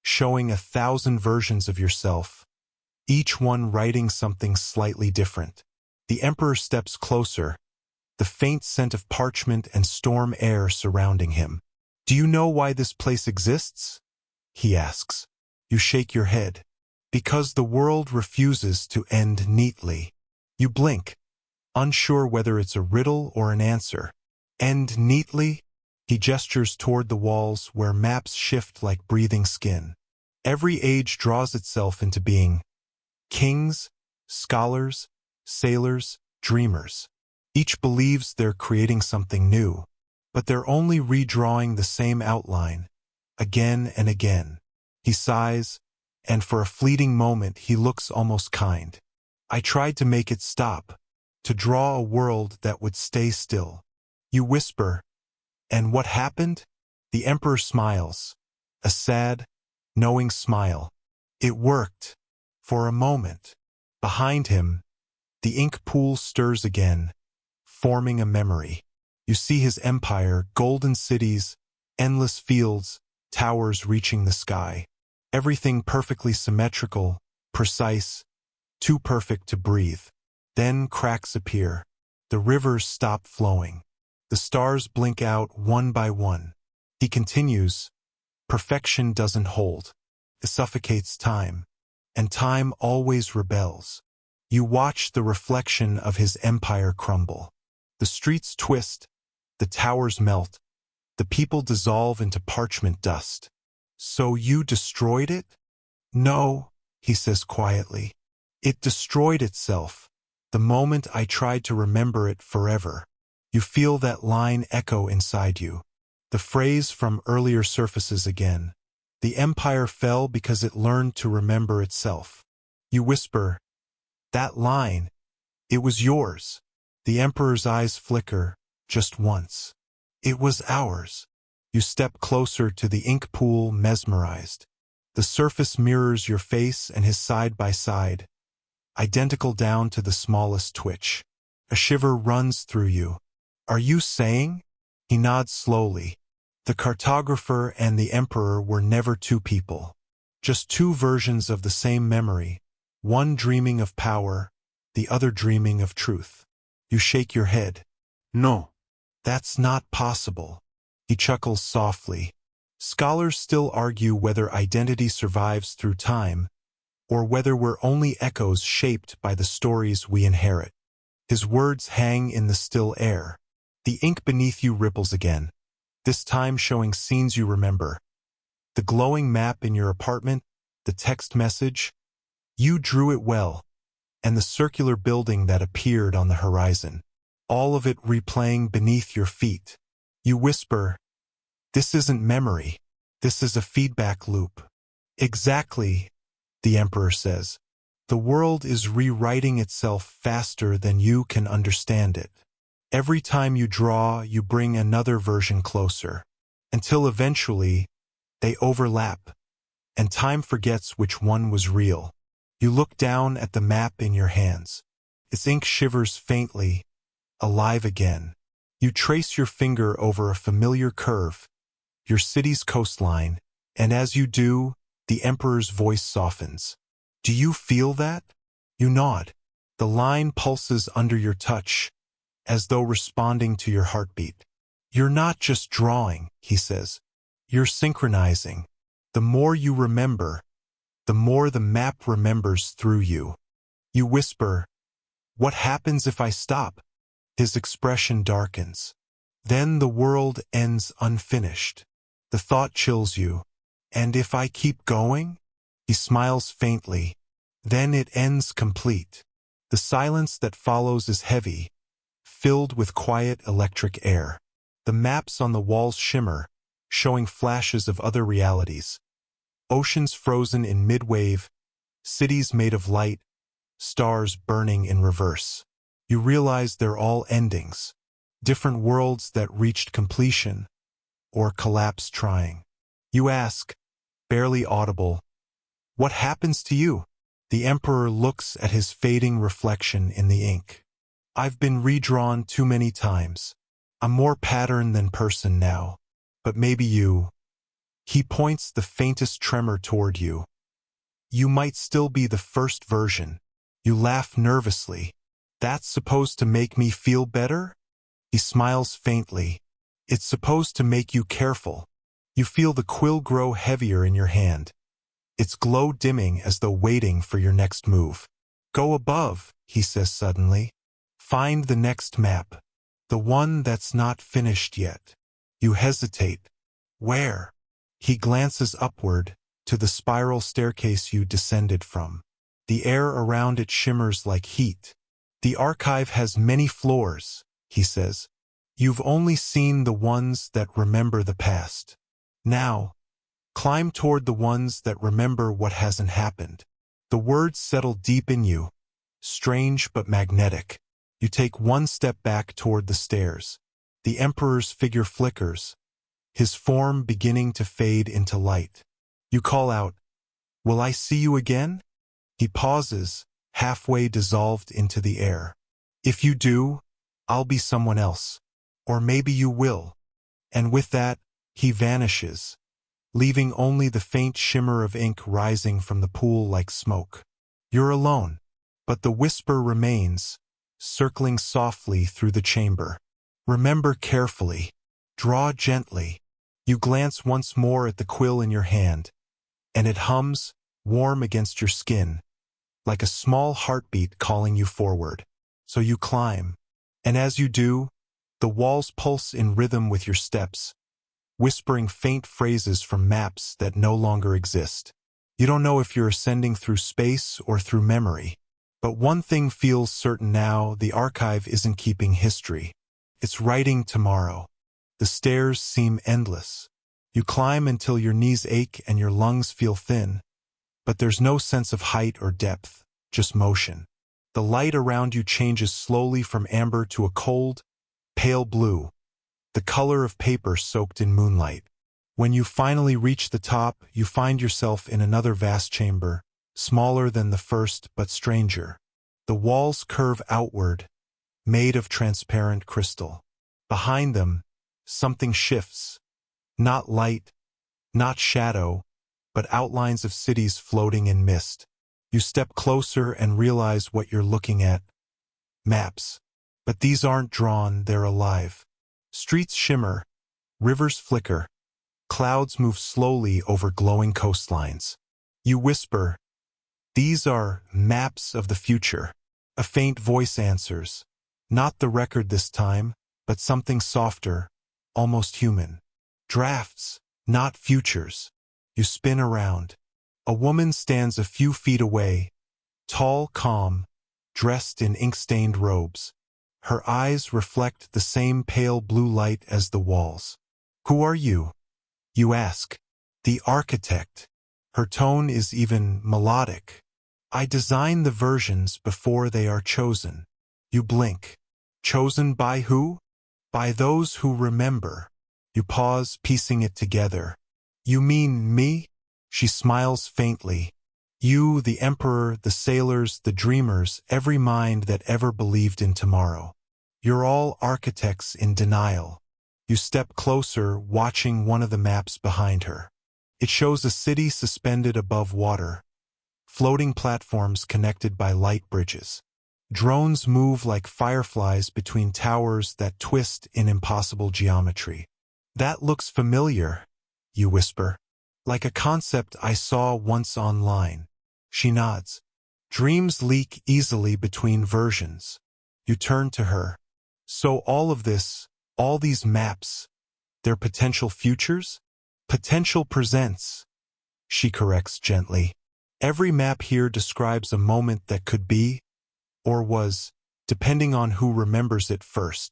A: showing 1,000 versions of yourself, each one writing something slightly different. The Emperor steps closer, the faint scent of parchment and storm air surrounding him. "Do you know why this place exists?" he asks. You shake your head. "Because the world refuses to end neatly." You blink, unsure whether it's a riddle or an answer. "End neatly?" He gestures toward the walls where maps shift like breathing skin. Every age draws itself into being. Kings, scholars, sailors, dreamers. Each believes they're creating something new, but they're only redrawing the same outline, again and again. He sighs, and for a fleeting moment he looks almost kind. "I tried to make it stop, to draw a world that would stay still." You whisper, "And what happened?" The Emperor smiles, a sad, knowing smile. "It worked. For a moment." Behind him, the ink pool stirs again, forming a memory. You see his empire, golden cities, endless fields, towers reaching the sky. Everything perfectly symmetrical, precise, too perfect to breathe. Then cracks appear. The rivers stop flowing. The stars blink out one by one. He continues, "Perfection doesn't hold. It suffocates time. And time always rebels." You watch the reflection of his empire crumble. The streets twist, the towers melt, the people dissolve into parchment dust. "So you destroyed it?" "No," he says quietly. "It destroyed itself, the moment I tried to remember it forever." You feel that line echo inside you. The phrase from earlier surfaces again. The empire fell because it learned to remember itself. You whisper, "That line, it was yours." The Emperor's eyes flicker, just once. "It was ours." You step closer to the ink pool, mesmerized. The surface mirrors your face and his side by side, identical down to the smallest twitch. A shiver runs through you. "Are you saying?" He nods slowly. The cartographer and the Emperor were never two people. Just two versions of the same memory, one dreaming of power, the other dreaming of truth. You shake your head. "No, that's not possible." He chuckles softly. "Scholars still argue whether identity survives through time, or whether we're only echoes shaped by the stories we inherit." His words hang in the still air. The ink beneath you ripples again, this time showing scenes you remember. The glowing map in your apartment, the text message, you drew it well, and the circular building that appeared on the horizon, all of it replaying beneath your feet. You whisper, "This isn't memory, this is a feedback loop." "Exactly," the Emperor says. "The world is rewriting itself faster than you can understand it. Every time you draw, you bring another version closer, until eventually they overlap, and time forgets which one was real." You look down at the map in your hands. Its ink shivers faintly, alive again. You trace your finger over a familiar curve, your city's coastline, and as you do, the Emperor's voice softens. Do you feel that? You nod. The line pulses under your touch, as though responding to your heartbeat. You're not just drawing, he says. You're synchronizing. The more you remember, the more the map remembers through you. You whisper, "What happens if I stop?" His expression darkens. Then the world ends unfinished. The thought chills you. And if I keep going? He smiles faintly. Then it ends complete. The silence that follows is heavy, filled with quiet electric air. The maps on the walls shimmer, showing flashes of other realities. Oceans frozen in mid-wave, cities made of light, stars burning in reverse. You realize they're all endings, different worlds that reached completion, or collapsed trying. You ask, barely audible, "What happens to you?" The Emperor looks at his fading reflection in the ink. "I've been redrawn too many times. I'm more pattern than person now. But maybe you." He points the faintest tremor toward you. "You might still be the first version." You laugh nervously. "That's supposed to make me feel better?" He smiles faintly. "It's supposed to make you careful." You feel the quill grow heavier in your hand. Its glow dimming as though waiting for your next move. "Go above," he says suddenly. "Find the next map. The one that's not finished yet." You hesitate. "Where?" He glances upward, to the spiral staircase you descended from. The air around it shimmers like heat. "The archive has many floors," he says. "You've only seen the ones that remember the past. Now, climb toward the ones that remember what hasn't happened." The words settle deep in you, strange but magnetic. You take one step back toward the stairs. The Emperor's figure flickers, his form beginning to fade into light. You call out, "Will I see you again?" He pauses, halfway dissolved into the air. "If you do, I'll be someone else. Or maybe you will." And with that, he vanishes, leaving only the faint shimmer of ink rising from the pool like smoke. You're alone, but the whisper remains, circling softly through the chamber. "Remember carefully. Draw gently." You glance once more at the quill in your hand, and it hums, warm against your skin, like a small heartbeat calling you forward. So you climb, and as you do, the walls pulse in rhythm with your steps, whispering faint phrases from maps that no longer exist. You don't know if you're ascending through space or through memory. But one thing feels certain now: the archive isn't keeping history. It's writing tomorrow. The stairs seem endless. You climb until your knees ache and your lungs feel thin. But there's no sense of height or depth, just motion. The light around you changes slowly from amber to a cold, pale blue, the color of paper soaked in moonlight. When you finally reach the top, you find yourself in another vast chamber, smaller than the first but stranger. The walls curve outward, made of transparent crystal. Behind them, something shifts. Not light, not shadow, but outlines of cities floating in mist. You step closer and realize what you're looking at. Maps. But these aren't drawn, they're alive. Streets shimmer, rivers flicker, clouds move slowly over glowing coastlines. You whisper, "These are maps of the future." A faint voice answers, not the record this time, but something softer, almost human. "Drafts, not futures." You spin around. A woman stands a few feet away, tall, calm, dressed in ink-stained robes. Her eyes reflect the same pale blue light as the walls. "Who are you?" you ask. "The architect." Her tone is even melodic. "I design the versions before they are chosen." You blink. "Chosen by who?" "By those who remember." You pause, piecing it together. "You mean me?" She smiles faintly. "You, the Emperor, the sailors, the dreamers, every mind that ever believed in tomorrow. You're all architects in denial. You step closer, watching one of the maps behind her. It shows a city suspended above water, floating platforms connected by light bridges. Drones move like fireflies between towers that twist in impossible geometry. That looks familiar, you whisper. Like a concept I saw once online. She nods. Dreams leak easily between versions. You turn to her. So all of this, all these maps, they're potential futures? Potential presents, she corrects gently. Every map here describes a moment that could be, or was, depending on who remembers it first.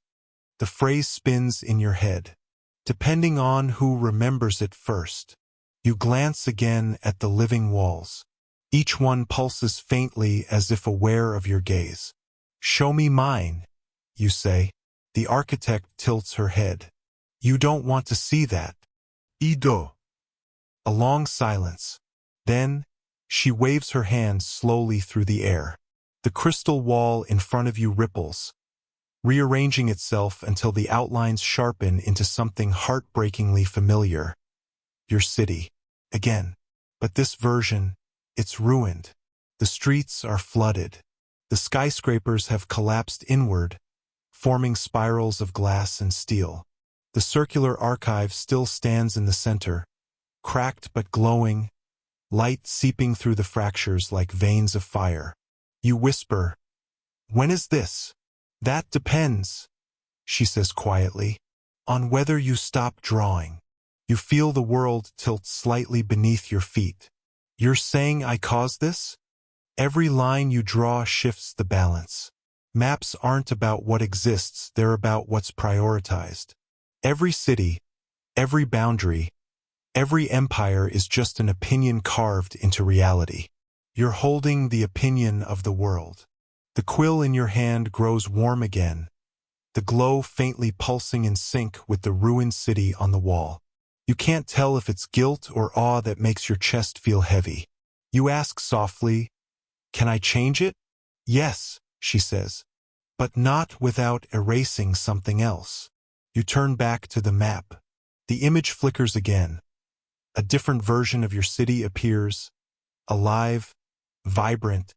A: The phrase spins in your head. Depending on who remembers it first. You glance again at the living walls. Each one pulses faintly as if aware of your gaze. Show me mine, you say. The architect tilts her head. You don't want to see that. Ido. A long silence. Then, she waves her hand slowly through the air. The crystal wall in front of you ripples, rearranging itself until the outlines sharpen into something heartbreakingly familiar. Your city. Again. But this version, it's ruined. The streets are flooded. The skyscrapers have collapsed inward, forming spirals of glass and steel. The circular archive still stands in the center, cracked but glowing, light seeping through the fractures like veins of fire. You whisper, "When is this?" "That depends," she says quietly, "on whether you stop drawing." You feel the world tilt slightly beneath your feet. You're saying I caused this? Every line you draw shifts the balance. Maps aren't about what exists, they're about what's prioritized. Every city, every boundary, every empire is just an opinion carved into reality. You're holding the opinion of the world. The quill in your hand grows warm again, the glow faintly pulsing in sync with the ruined city on the wall. You can't tell if it's guilt or awe that makes your chest feel heavy. You ask softly, "Can I change it?" "Yes," she says, "but not without erasing something else." You turn back to the map. The image flickers again. A different version of your city appears, alive, vibrant,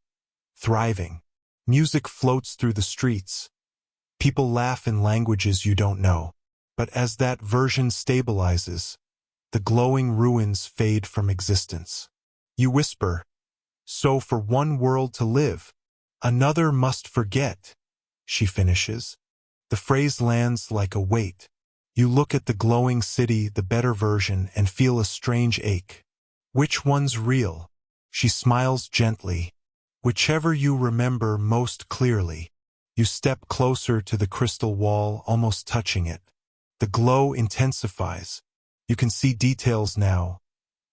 A: thriving. Music floats through the streets. People laugh in languages you don't know. But as that version stabilizes, the glowing ruins fade from existence. You whisper, "So for one world to live, another must forget," she finishes. The phrase lands like a weight. You look at the glowing city, the better version, and feel a strange ache. Which one's real? She smiles gently. Whichever you remember most clearly. You step closer to the crystal wall, almost touching it. The glow intensifies. You can see details now.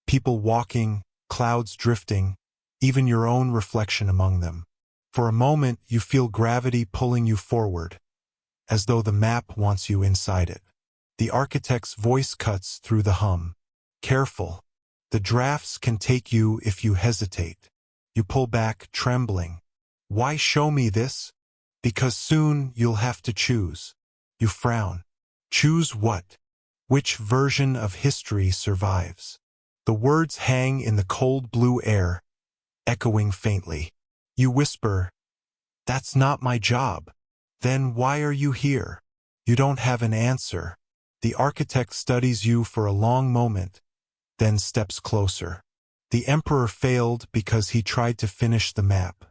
A: People walking, clouds drifting, even your own reflection among them. For a moment, you feel gravity pulling you forward, as though the map wants you inside it. The architect's voice cuts through the hum. "Careful. The drafts can take you if you hesitate." You pull back, trembling. "Why show me this?" "Because soon you'll have to choose." You frown. Choose what? Which version of history survives? The words hang in the cold blue air, echoing faintly. You whisper, "That's not my job." "Then why are you here?" You don't have an answer. The architect studies you for a long moment, then steps closer. The emperor failed because he tried to finish the map.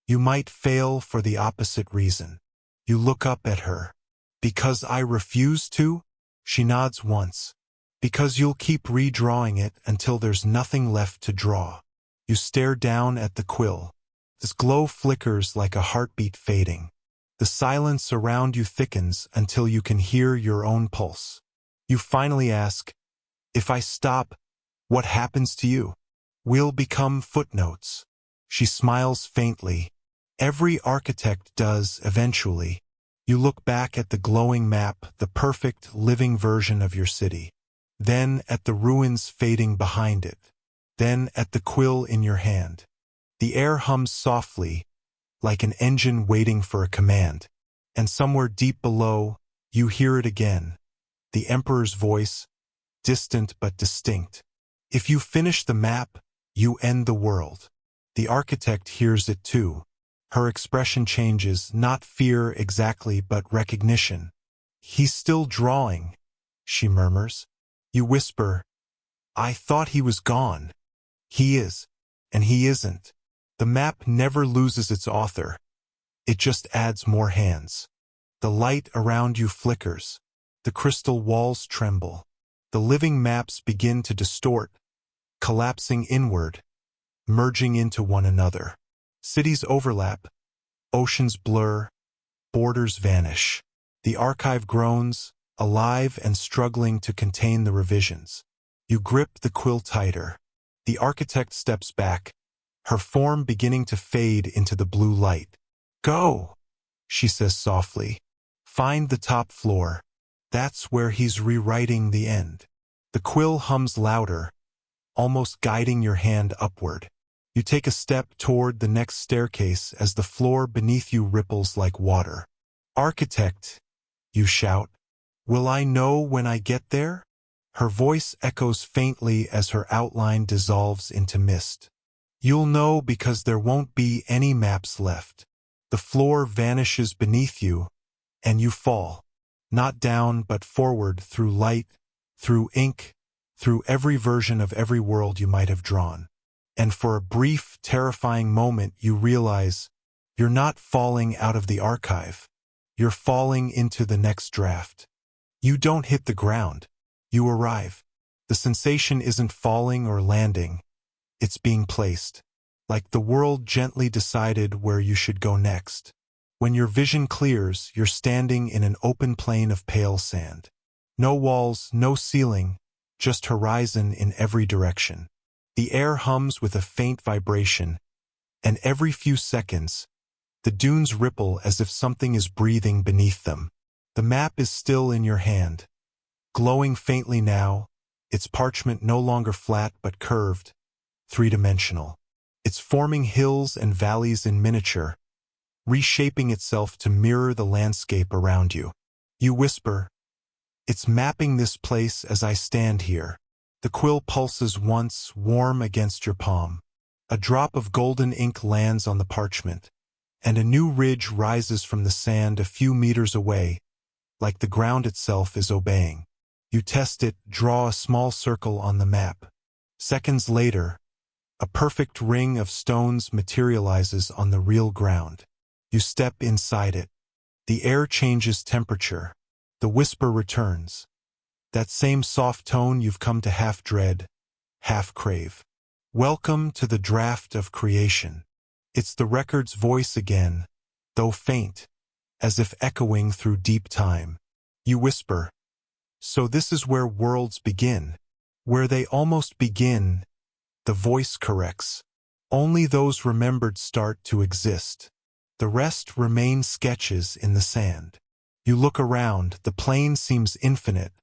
A: You might fail for the opposite reason. You look up at her. "Because I refuse to?" She nods once. "Because you'll keep redrawing it until there's nothing left to draw." You stare down at the quill. This glow flickers like a heartbeat fading. The silence around you thickens until you can hear your own pulse. You finally ask, "If I stop, what happens to you?" "We'll become footnotes." She smiles faintly. Every architect does eventually. You look back at the glowing map, the perfect, living version of your city. Then at the ruins fading behind it. Then at the quill in your hand. The air hums softly, like an engine waiting for a command. And somewhere deep below, you hear it again. The Emperor's voice, distant but distinct. If you finish the map, you end the world. The architect hears it too. Her expression changes, not fear exactly, but recognition. He's still drawing, she murmurs. You whisper, I thought he was gone. He is, and he isn't. The map never loses its author. It just adds more hands. The light around you flickers. The crystal walls tremble. The living maps begin to distort, collapsing inward, merging into one another. Cities overlap, oceans blur, borders vanish. The archive groans, alive and struggling to contain the revisions. You grip the quill tighter. The architect steps back, her form beginning to fade into the blue light. Go, she says softly. Find the top floor. That's where he's rewriting the end. The quill hums louder, almost guiding your hand upward. You take a step toward the next staircase as the floor beneath you ripples like water. Architect, you shout. Will I know when I get there? Her voice echoes faintly as her outline dissolves into mist. You'll know because there won't be any maps left. The floor vanishes beneath you, and you fall. Not down but forward through light, through ink, through every version of every world you might have drawn. And for a brief, terrifying moment you realize you're not falling out of the archive. You're falling into the next draft. You don't hit the ground. You arrive. The sensation isn't falling or landing. It's being placed. Like the world gently decided where you should go next. When your vision clears, you're standing in an open plain of pale sand. No walls, no ceiling, just horizon in every direction. The air hums with a faint vibration, and every few seconds, the dunes ripple as if something is breathing beneath them. The map is still in your hand, glowing faintly now, its parchment no longer flat but curved, three-dimensional. It's forming hills and valleys in miniature, reshaping itself to mirror the landscape around you. You whisper, it's mapping this place as I stand here. The quill pulses once, warm against your palm. A drop of golden ink lands on the parchment, and a new ridge rises from the sand a few meters away, like the ground itself is obeying. You test it, draw a small circle on the map. Seconds later, a perfect ring of stones materializes on the real ground. You step inside it. The air changes temperature. The whisper returns. That same soft tone you've come to half dread, half crave. Welcome to the draft of creation. It's the record's voice again, though faint, as if echoing through deep time. You whisper, so this is where worlds begin. Where they almost begin, the voice corrects. Only those remembered start to exist. The rest remain sketches in the sand. You look around, the plain seems infinite,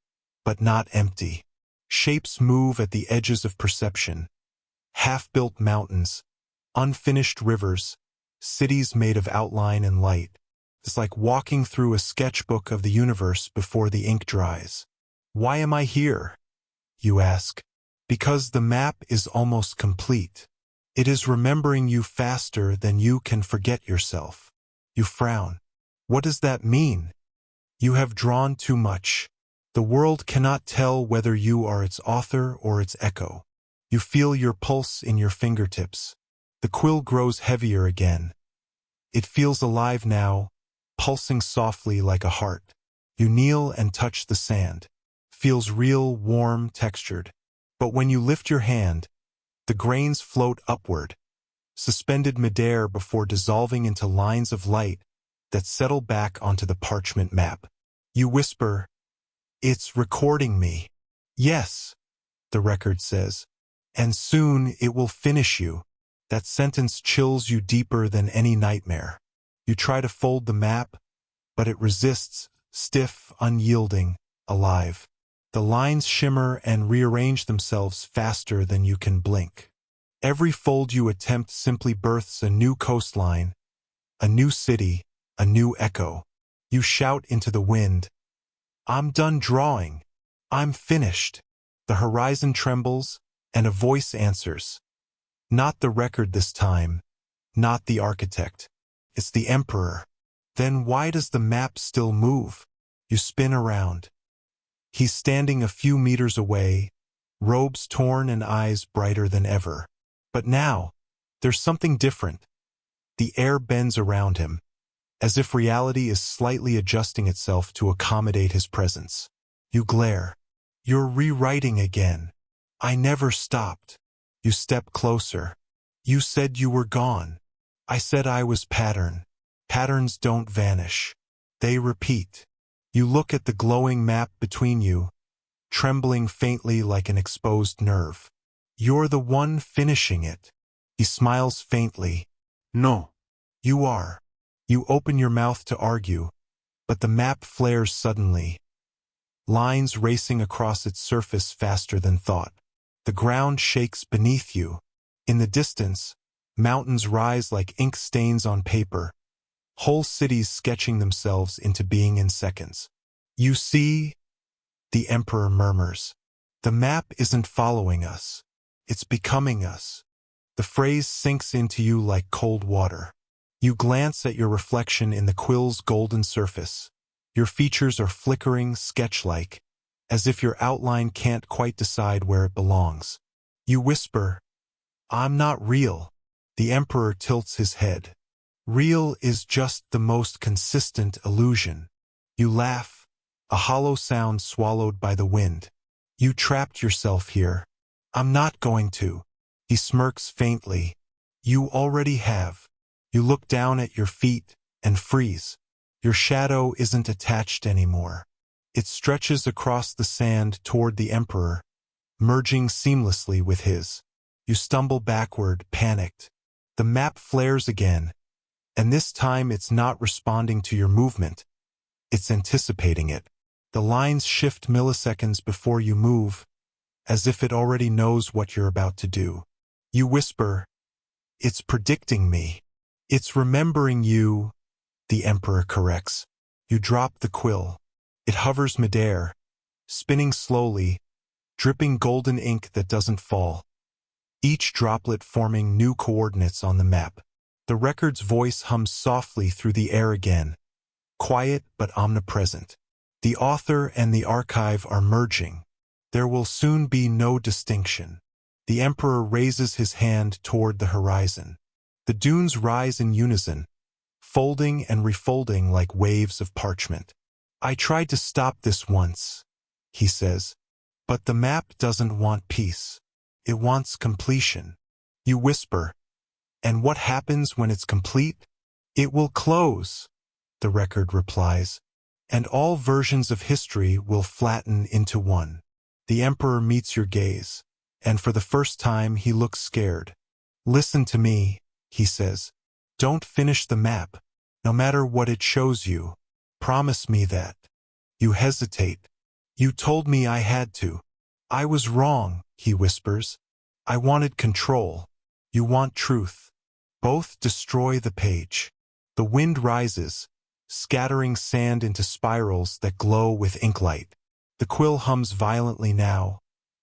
A: but not empty. Shapes move at the edges of perception. Half-built mountains, unfinished rivers, cities made of outline and light. It's like walking through a sketchbook of the universe before the ink dries. Why am I here? You ask. Because the map is almost complete. It is remembering you faster than you can forget yourself. You frown. What does that mean? You have drawn too much. The world cannot tell whether you are its author or its echo. You feel your pulse in your fingertips. The quill grows heavier again. It feels alive now, pulsing softly like a heart. You kneel and touch the sand. Feels real, warm, textured. But when you lift your hand, the grains float upward, suspended midair before dissolving into lines of light that settle back onto the parchment map. You whisper, it's recording me. Yes, the record says. And soon it will finish you. That sentence chills you deeper than any nightmare. You try to fold the map, but it resists, stiff, unyielding, alive. The lines shimmer and rearrange themselves faster than you can blink. Every fold you attempt simply births a new coastline, a new city, a new echo. You shout into the wind, I'm done drawing. I'm finished. The horizon trembles, and a voice answers. Not the record this time, not the architect. It's the emperor. Then why does the map still move? You spin around. He's standing a few meters away, robes torn and eyes brighter than ever. But now, there's something different. The air bends around him, as if reality is slightly adjusting itself to accommodate his presence. You glare. You're rewriting again. I never stopped. You step closer. You said you were gone. I said I was pattern. Patterns don't vanish. They repeat. You look at the glowing map between you, trembling faintly like an exposed nerve. You're the one finishing it. He smiles faintly. No. You are. You open your mouth to argue, but the map flares suddenly, lines racing across its surface faster than thought. The ground shakes beneath you. In the distance, mountains rise like ink stains on paper, whole cities sketching themselves into being in seconds. You see, the emperor murmurs. The map isn't following us. It's becoming us. The phrase sinks into you like cold water. You glance at your reflection in the quill's golden surface. Your features are flickering, sketch-like, as if your outline can't quite decide where it belongs. You whisper, I'm not real. The emperor tilts his head. Real is just the most consistent illusion. You laugh, a hollow sound swallowed by the wind. You trapped yourself here. I'm not going to. He smirks faintly. You already have. You look down at your feet and freeze. Your shadow isn't attached anymore. It stretches across the sand toward the emperor, merging seamlessly with his. You stumble backward, panicked. The map flares again, and this time it's not responding to your movement. It's anticipating it. The lines shift milliseconds before you move, as if it already knows what you're about to do. You whisper, it's predicting me. It's remembering you, the emperor corrects. You drop the quill. It hovers midair, spinning slowly, dripping golden ink that doesn't fall. Each droplet forming new coordinates on the map. The record's voice hums softly through the air again, quiet but omnipresent. The author and the archive are merging. There will soon be no distinction. The emperor raises his hand toward the horizon. The dunes rise in unison, folding and refolding like waves of parchment. I tried to stop this once, he says, but the map doesn't want peace. It wants completion. You whisper, and what happens when it's complete? It will close, the record replies, and all versions of history will flatten into one. The emperor meets your gaze, and for the first time he looks scared. Listen to me, he says. Don't finish the map, no matter what it shows you. Promise me that. You hesitate. You told me I had to. I was wrong, he whispers. I wanted control. You want truth. Both destroy the page. The wind rises, scattering sand into spirals that glow with inklight. The quill hums violently now,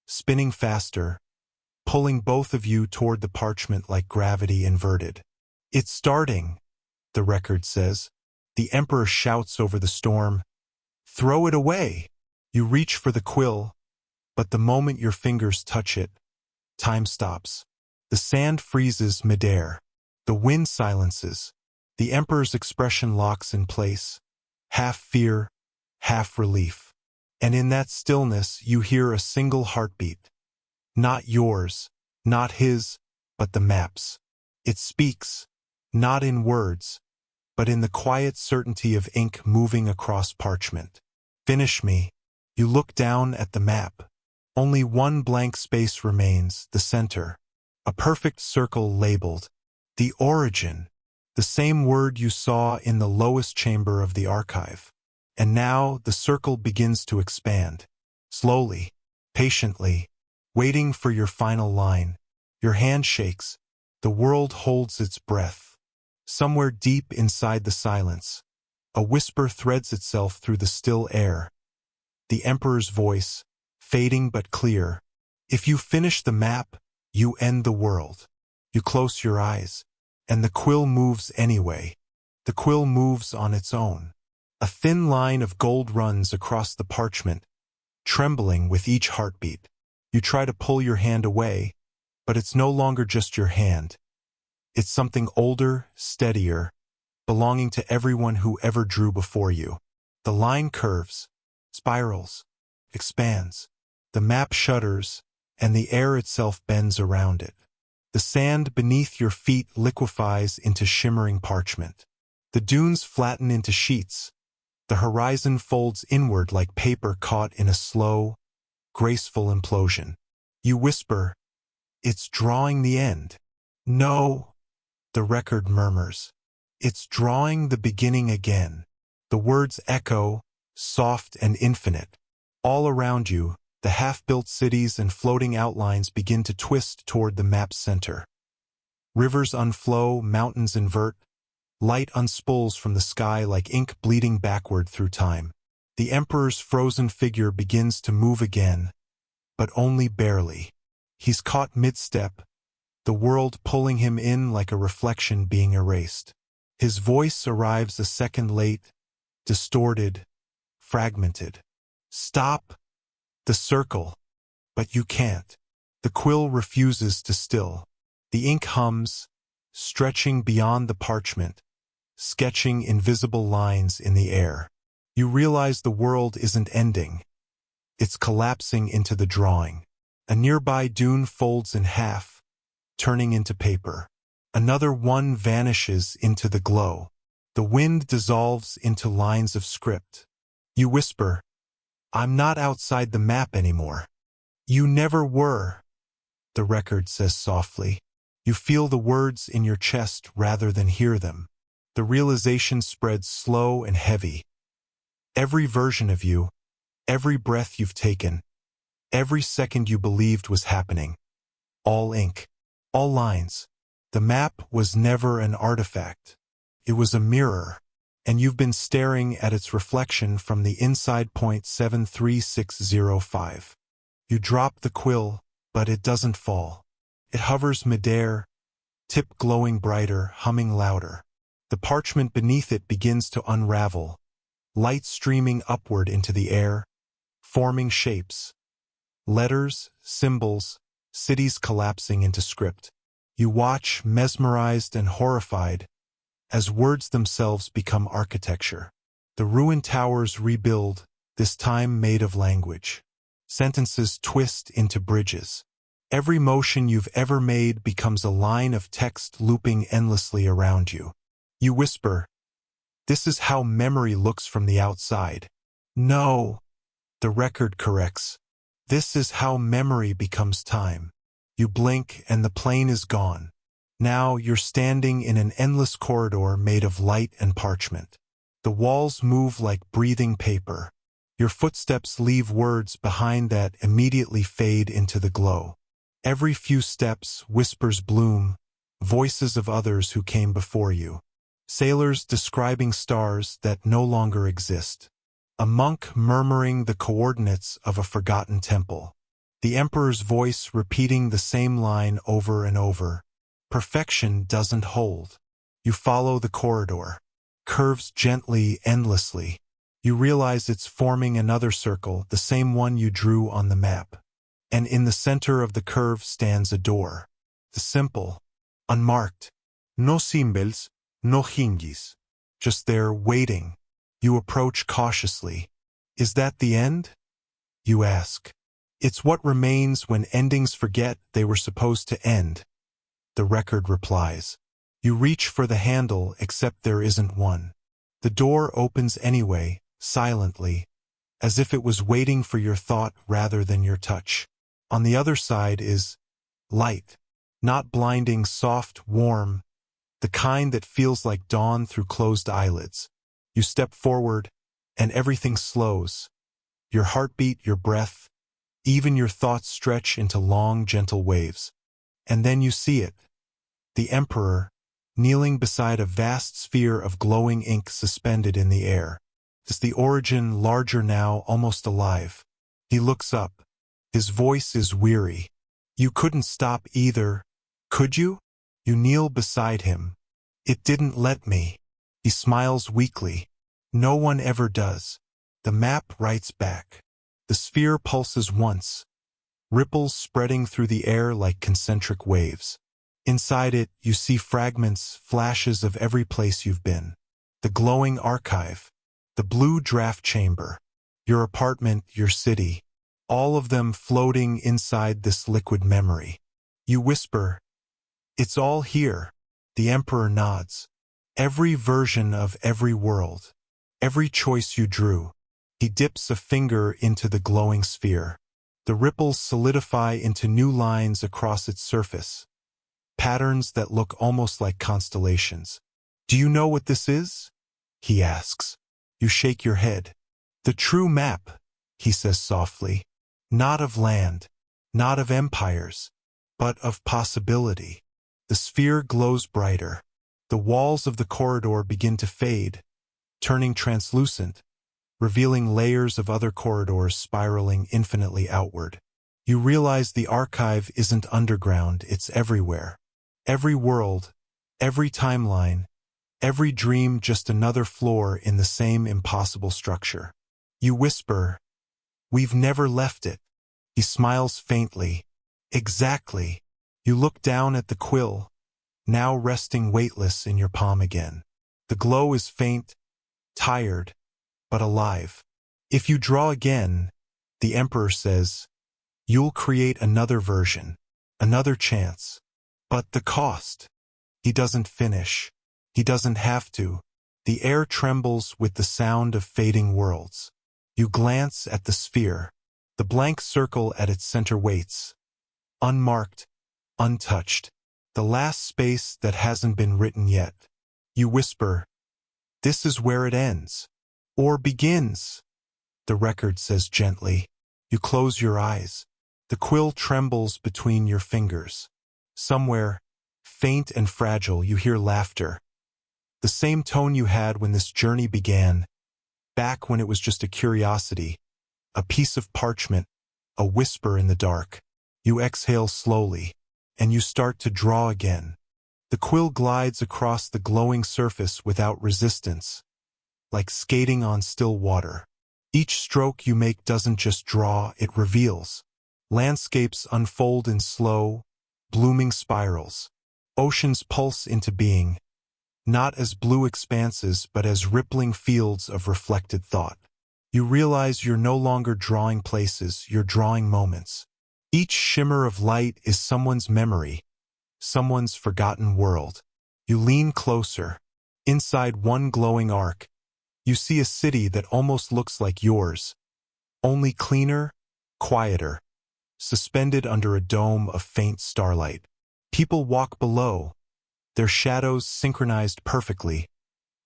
A: spinning faster, pulling both of you toward the parchment like gravity inverted. It's starting, the record says. The emperor shouts over the storm, throw it away! You reach for the quill, but the moment your fingers touch it, time stops. The sand freezes midair. The wind silences. The emperor's expression locks in place, half fear, half relief. And in that stillness you hear a single heartbeat. Not yours, not his, but the map's. It speaks, not in words, but in the quiet certainty of ink moving across parchment. Finish me. You look down at the map. Only one blank space remains, the center. A perfect circle labeled. The origin. The same word you saw in the lowest chamber of the archive. And now the circle begins to expand. Slowly, patiently, waiting for your final line. Your hand shakes. The world holds its breath. Somewhere deep inside the silence, a whisper threads itself through the still air. The Emperor's voice, fading but clear. If you finish the map, you end the world. You close your eyes, and the quill moves anyway. The quill moves on its own. A thin line of gold runs across the parchment, trembling with each heartbeat. You try to pull your hand away, but it's no longer just your hand. It's something older, steadier, belonging to everyone who ever drew before you. The line curves, spirals, expands. The map shudders, and the air itself bends around it. The sand beneath your feet liquefies into shimmering parchment. The dunes flatten into sheets. The horizon folds inward like paper caught in a slow, graceful implosion. You whisper, "It's drawing the end." "No," the record murmurs. "It's drawing the beginning again." The words echo, soft and infinite. All around you, the half-built cities and floating outlines begin to twist toward the map's center. Rivers unflow, mountains invert. Light unspools from the sky like ink bleeding backward through time. The Emperor's frozen figure begins to move again, but only barely. He's caught mid-step, the world pulling him in like a reflection being erased. His voice arrives a second late, distorted, fragmented. "Stop the circle." But you can't. The quill refuses to still. The ink hums, stretching beyond the parchment, sketching invisible lines in the air. You realize the world isn't ending. It's collapsing into the drawing. A nearby dune folds in half, turning into paper. Another one vanishes into the glow. The wind dissolves into lines of script. You whisper, "I'm not outside the map anymore." "You never were," the record says softly. You feel the words in your chest rather than hear them. The realization spreads slow and heavy. Every version of you, every breath you've taken, every second you believed was happening. All ink, all lines. The map was never an artifact. It was a mirror, and you've been staring at its reflection from the inside point 73605. You drop the quill, but it doesn't fall. It hovers midair, tip glowing brighter, humming louder. The parchment beneath it begins to unravel, light streaming upward into the air, forming shapes. Letters, symbols, cities collapsing into script. You watch, mesmerized and horrified, as words themselves become architecture. The ruined towers rebuild, this time made of language. Sentences twist into bridges. Every motion you've ever made becomes a line of text looping endlessly around you. You whisper, "This is how memory looks from the outside." "No," the record corrects. "This is how memory becomes time." You blink and the plane is gone. Now you're standing in an endless corridor made of light and parchment. The walls move like breathing paper. Your footsteps leave words behind that immediately fade into the glow. Every few steps, whispers bloom, voices of others who came before you. Sailors describing stars that no longer exist. A monk murmuring the coordinates of a forgotten temple. The Emperor's voice repeating the same line over and over. Perfection doesn't hold. You follow the corridor. Curves gently, endlessly. You realize it's forming another circle, the same one you drew on the map. And in the center of the curve stands a door. The simple, unmarked. No symbols, no hinges. Just there, waiting. You approach cautiously. "Is that the end?" you ask. "It's what remains when endings forget they were supposed to end," the record replies. You reach for the handle, except there isn't one. The door opens anyway, silently, as if it was waiting for your thought rather than your touch. On the other side is light, not blinding, soft, warm, the kind that feels like dawn through closed eyelids. You step forward, and everything slows. Your heartbeat, your breath, even your thoughts stretch into long, gentle waves. And then you see it. The Emperor, kneeling beside a vast sphere of glowing ink suspended in the air. Is the origin larger now, almost alive? He looks up. His voice is weary. You couldn't stop either, could you? You kneel beside him. It didn't let me. He smiles weakly. No one ever does. The map writes back. The sphere pulses once, ripples spreading through the air like concentric waves. Inside it, you see fragments, flashes of every place you've been. The glowing archive, the blue draft chamber, your apartment, your city, all of them floating inside this liquid memory. You whisper, "It's all here." The Emperor nods. Every version of every world, every choice you drew. He dips a finger into the glowing sphere. The ripples solidify into new lines across its surface, patterns that look almost like constellations. "Do you know what this is?" he asks. You shake your head. "The true map," he says softly. "Not of land, not of empires, but of possibility." The sphere glows brighter. The walls of the corridor begin to fade, turning translucent, revealing layers of other corridors spiraling infinitely outward. You realize the archive isn't underground, it's everywhere. Every world, every timeline, every dream, just another floor in the same impossible structure. You whisper, "We've never left it." He smiles faintly. "Exactly." You look down at the quill, now resting weightless in your palm again. The glow is faint, tired, but alive. "If you draw again," the Emperor says, "you'll create another version, another chance. But the cost." He doesn't finish. He doesn't have to. The air trembles with the sound of fading worlds. You glance at the sphere. The blank circle at its center waits, unmarked, untouched. The last space that hasn't been written yet. You whisper, "This is where it ends." Or begins, the record says gently. You close your eyes. The quill trembles between your fingers. Somewhere, faint and fragile, you hear laughter. The same tone you had when this journey began, back when it was just a curiosity, a piece of parchment, a whisper in the dark. You exhale slowly, and you start to draw again. The quill glides across the glowing surface without resistance, like skating on still water. Each stroke you make doesn't just draw, it reveals. Landscapes unfold in slow, blooming spirals. Oceans pulse into being, not as blue expanses but as rippling fields of reflected thought. You realize you're no longer drawing places, you're drawing moments. Each shimmer of light is someone's memory, someone's forgotten world. You lean closer. Inside one glowing arc, you see a city that almost looks like yours, only cleaner, quieter, suspended under a dome of faint starlight. People walk below, their shadows synchronized perfectly,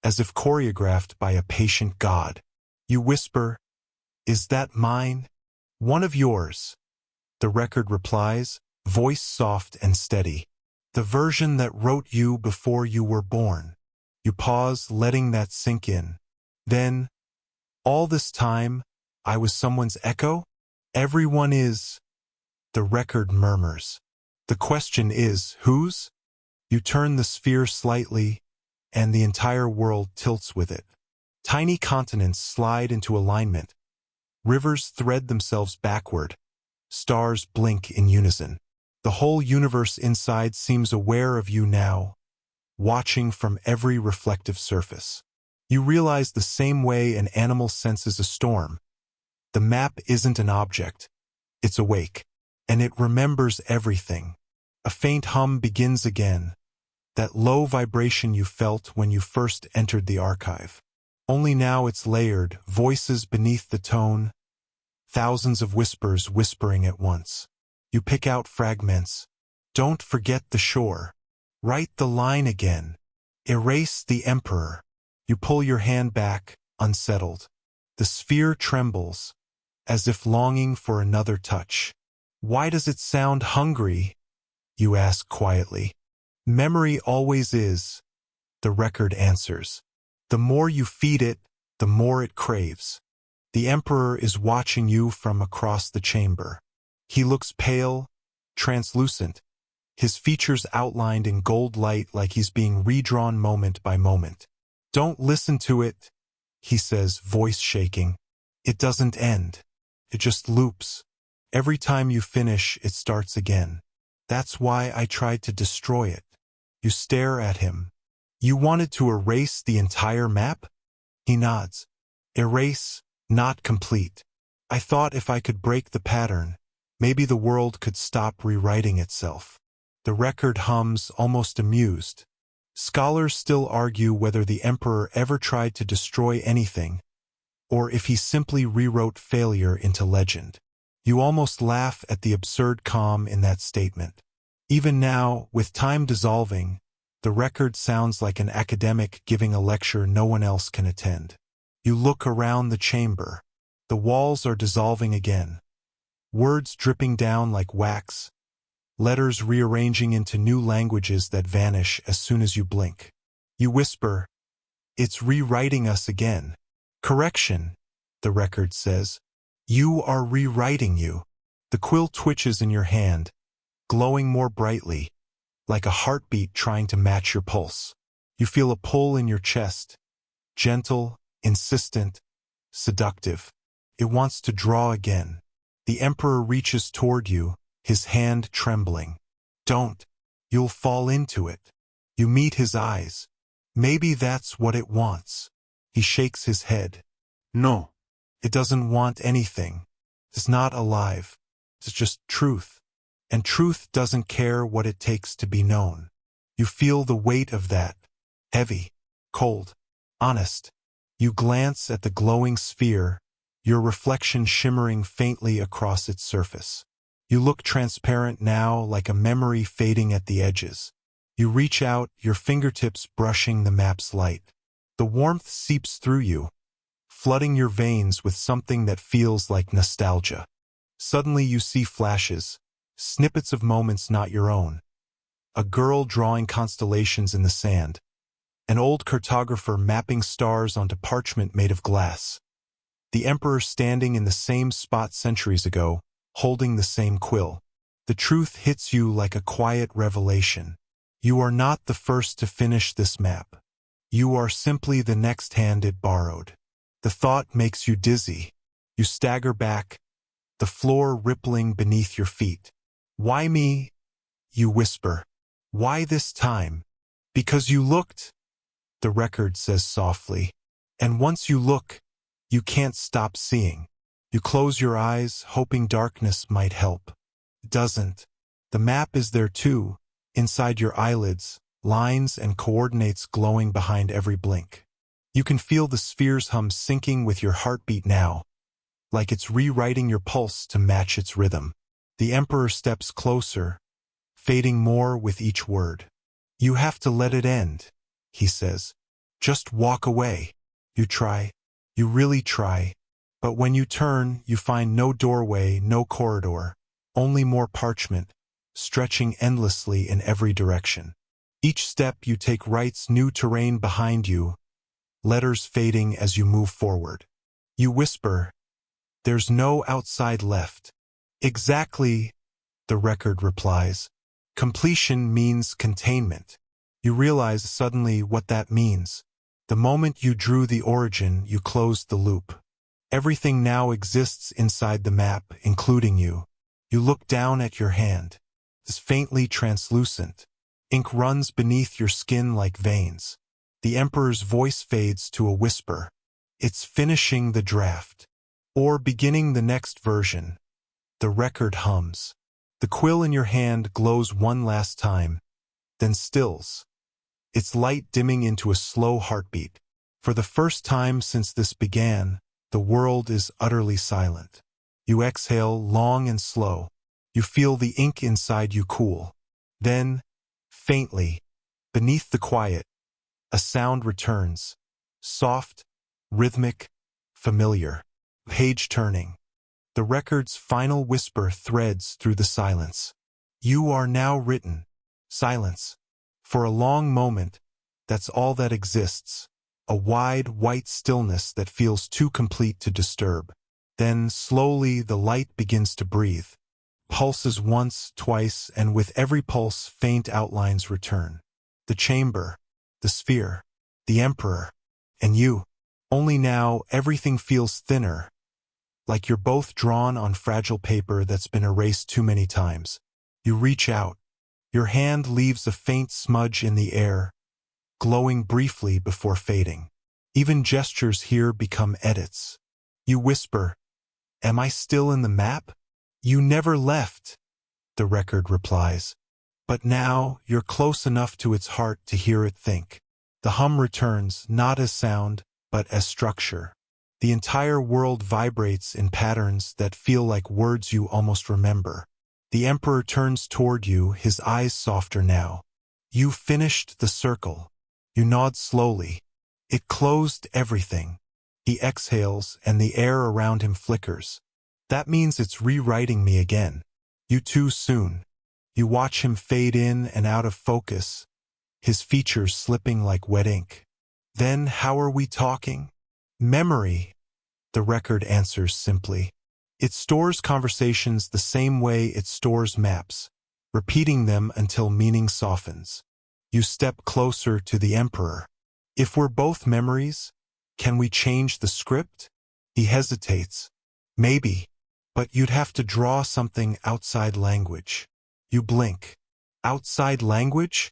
A: as if choreographed by a patient god. You whisper, "Is that mine?" "One of yours," the record replies, voice soft and steady. "The version that wrote you before you were born." You pause, letting that sink in. Then, "All this time, I was someone's echo?" "Everyone is," the record murmurs. "The question is, whose?" You turn the sphere slightly, and the entire world tilts with it. Tiny continents slide into alignment. Rivers thread themselves backward. Stars blink in unison. The whole universe inside seems aware of you now, watching from every reflective surface. You realize the same way an animal senses a storm. The map isn't an object. It's awake, and it remembers everything. A faint hum begins again, that low vibration you felt when you first entered the archive. Only now it's layered, voices beneath the tone, thousands of whispers whispering at once. You pick out fragments. "Don't forget the shore." "Write the line again." "Erase the emperor." You pull your hand back, unsettled. The sphere trembles, as if longing for another touch. "Why does it sound hungry?" you ask quietly. "Memory always is," the record answers. "The more you feed it, the more it craves. The Emperor is watching you from across the chamber. He looks pale, translucent, his features outlined in gold light like he's being redrawn moment by moment. "Don't listen to it," he says, voice shaking. "It doesn't end. It just loops. Every time you finish, it starts again. That's why I tried to destroy it." You stare at him. "You wanted to erase the entire map?" He nods. "Erase, not complete. I thought if I could break the pattern, maybe the world could stop rewriting itself." The record hums, almost amused. Scholars still argue whether the Emperor ever tried to destroy anything, or if he simply rewrote failure into legend. You almost laugh at the absurd calm in that statement. Even now, with time dissolving, the record sounds like an academic giving a lecture no one else can attend. You look around the chamber. The walls are dissolving again. Words dripping down like wax. Letters rearranging into new languages that vanish as soon as you blink. You whisper, "It's rewriting us again." "Correction," the record says. "You are rewriting you." The quill twitches in your hand, glowing more brightly, like a heartbeat trying to match your pulse. You feel a pull in your chest, gentle, insistent, seductive. It wants to draw again. The Emperor reaches toward you, his hand trembling. "Don't. You'll fall into it." You meet his eyes. Maybe that's what it wants. He shakes his head. "No. It doesn't want anything. It's not alive. It's just truth. And truth doesn't care what it takes to be known." You feel the weight of that. Heavy, cold, honest. You glance at the glowing sphere, your reflection shimmering faintly across its surface. You look transparent now, like a memory fading at the edges. You reach out, your fingertips brushing the map's light. The warmth seeps through you, flooding your veins with something that feels like nostalgia. Suddenly you see flashes, snippets of moments not your own. A girl drawing constellations in the sand. An old cartographer mapping stars onto parchment made of glass. The Emperor standing in the same spot centuries ago, holding the same quill. The truth hits you like a quiet revelation. You are not the first to finish this map. You are simply the next hand it borrowed. The thought makes you dizzy. You stagger back, the floor rippling beneath your feet. "Why me?" you whisper. "Why this time?" "Because you looked," the record says softly. "And once you look, you can't stop seeing." You close your eyes, hoping darkness might help. It doesn't. The map is there too, inside your eyelids, lines and coordinates glowing behind every blink. You can feel the sphere's hum syncing with your heartbeat now, like it's rewriting your pulse to match its rhythm. The Emperor steps closer, fading more with each word. "You have to let it end," he says. "Just walk away." You try. You really try. But when you turn, you find no doorway, no corridor, only more parchment, stretching endlessly in every direction. Each step you take writes new terrain behind you, letters fading as you move forward. You whisper, "There's no outside left." "Exactly," the record replies. "Completion means containment." You realize suddenly what that means. The moment you drew the origin, you closed the loop. Everything now exists inside the map, including you. You look down at your hand. It's faintly translucent. Ink runs beneath your skin like veins. The Emperor's voice fades to a whisper. "It's finishing the draft." Or beginning the next version. The record hums. The quill in your hand glows one last time, then stills, its light dimming into a slow heartbeat. For the first time since this began, the world is utterly silent. You exhale long and slow. You feel the ink inside you cool. Then, faintly, beneath the quiet, a sound returns. Soft, rhythmic, familiar. Page turning. The record's final whisper threads through the silence. "You are now written." Silence. For a long moment, that's all that exists. a wide, white stillness that feels too complete to disturb. Then, slowly, the light begins to breathe. Pulses once, twice, and with every pulse, faint outlines return. The chamber, the sphere, the emperor, and you. Only now, everything feels thinner, like you're both drawn on fragile paper that's been erased too many times. You reach out. Your hand leaves a faint smudge in the air, glowing briefly before fading. Even gestures here become edits. You whisper, "Am I still in the map?" "You never left," the record replies. But now you're close enough to its heart to hear it think. The hum returns, not as sound, but as structure. The entire world vibrates in patterns that feel like words you almost remember. The Emperor turns toward you, his eyes softer now. You finished the circle. You nod slowly. It closed everything. He exhales, and the air around him flickers. That means it's rewriting me again. You too soon. You watch him fade in and out of focus, his features slipping like wet ink. Then how are we talking? Memory, the record answers simply. It stores conversations the same way it stores maps, repeating them until meaning softens. You step closer to the Emperor. If we're both memories, can we change the script? He hesitates. Maybe, but you'd have to draw something outside language. You blink. Outside language?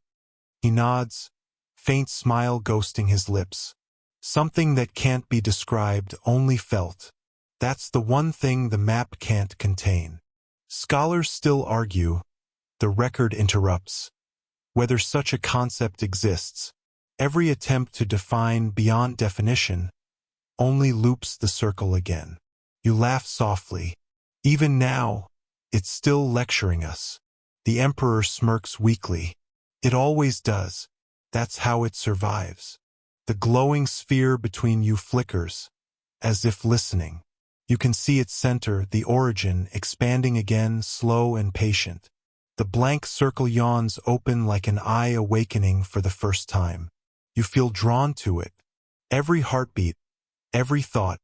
A: He nods, faint smile ghosting his lips. Something that can't be described, only felt. That's the one thing the map can't contain. Scholars still argue. The record interrupts. Whether such a concept exists, every attempt to define beyond definition only loops the circle again. You laugh softly. Even now, it's still lecturing us. The Emperor smirks weakly. It always does. That's how it survives. The glowing sphere between you flickers, as if listening. You can see its center, the origin, expanding again, slow and patient. The blank circle yawns open like an eye awakening for the first time. You feel drawn to it. Every heartbeat, every thought,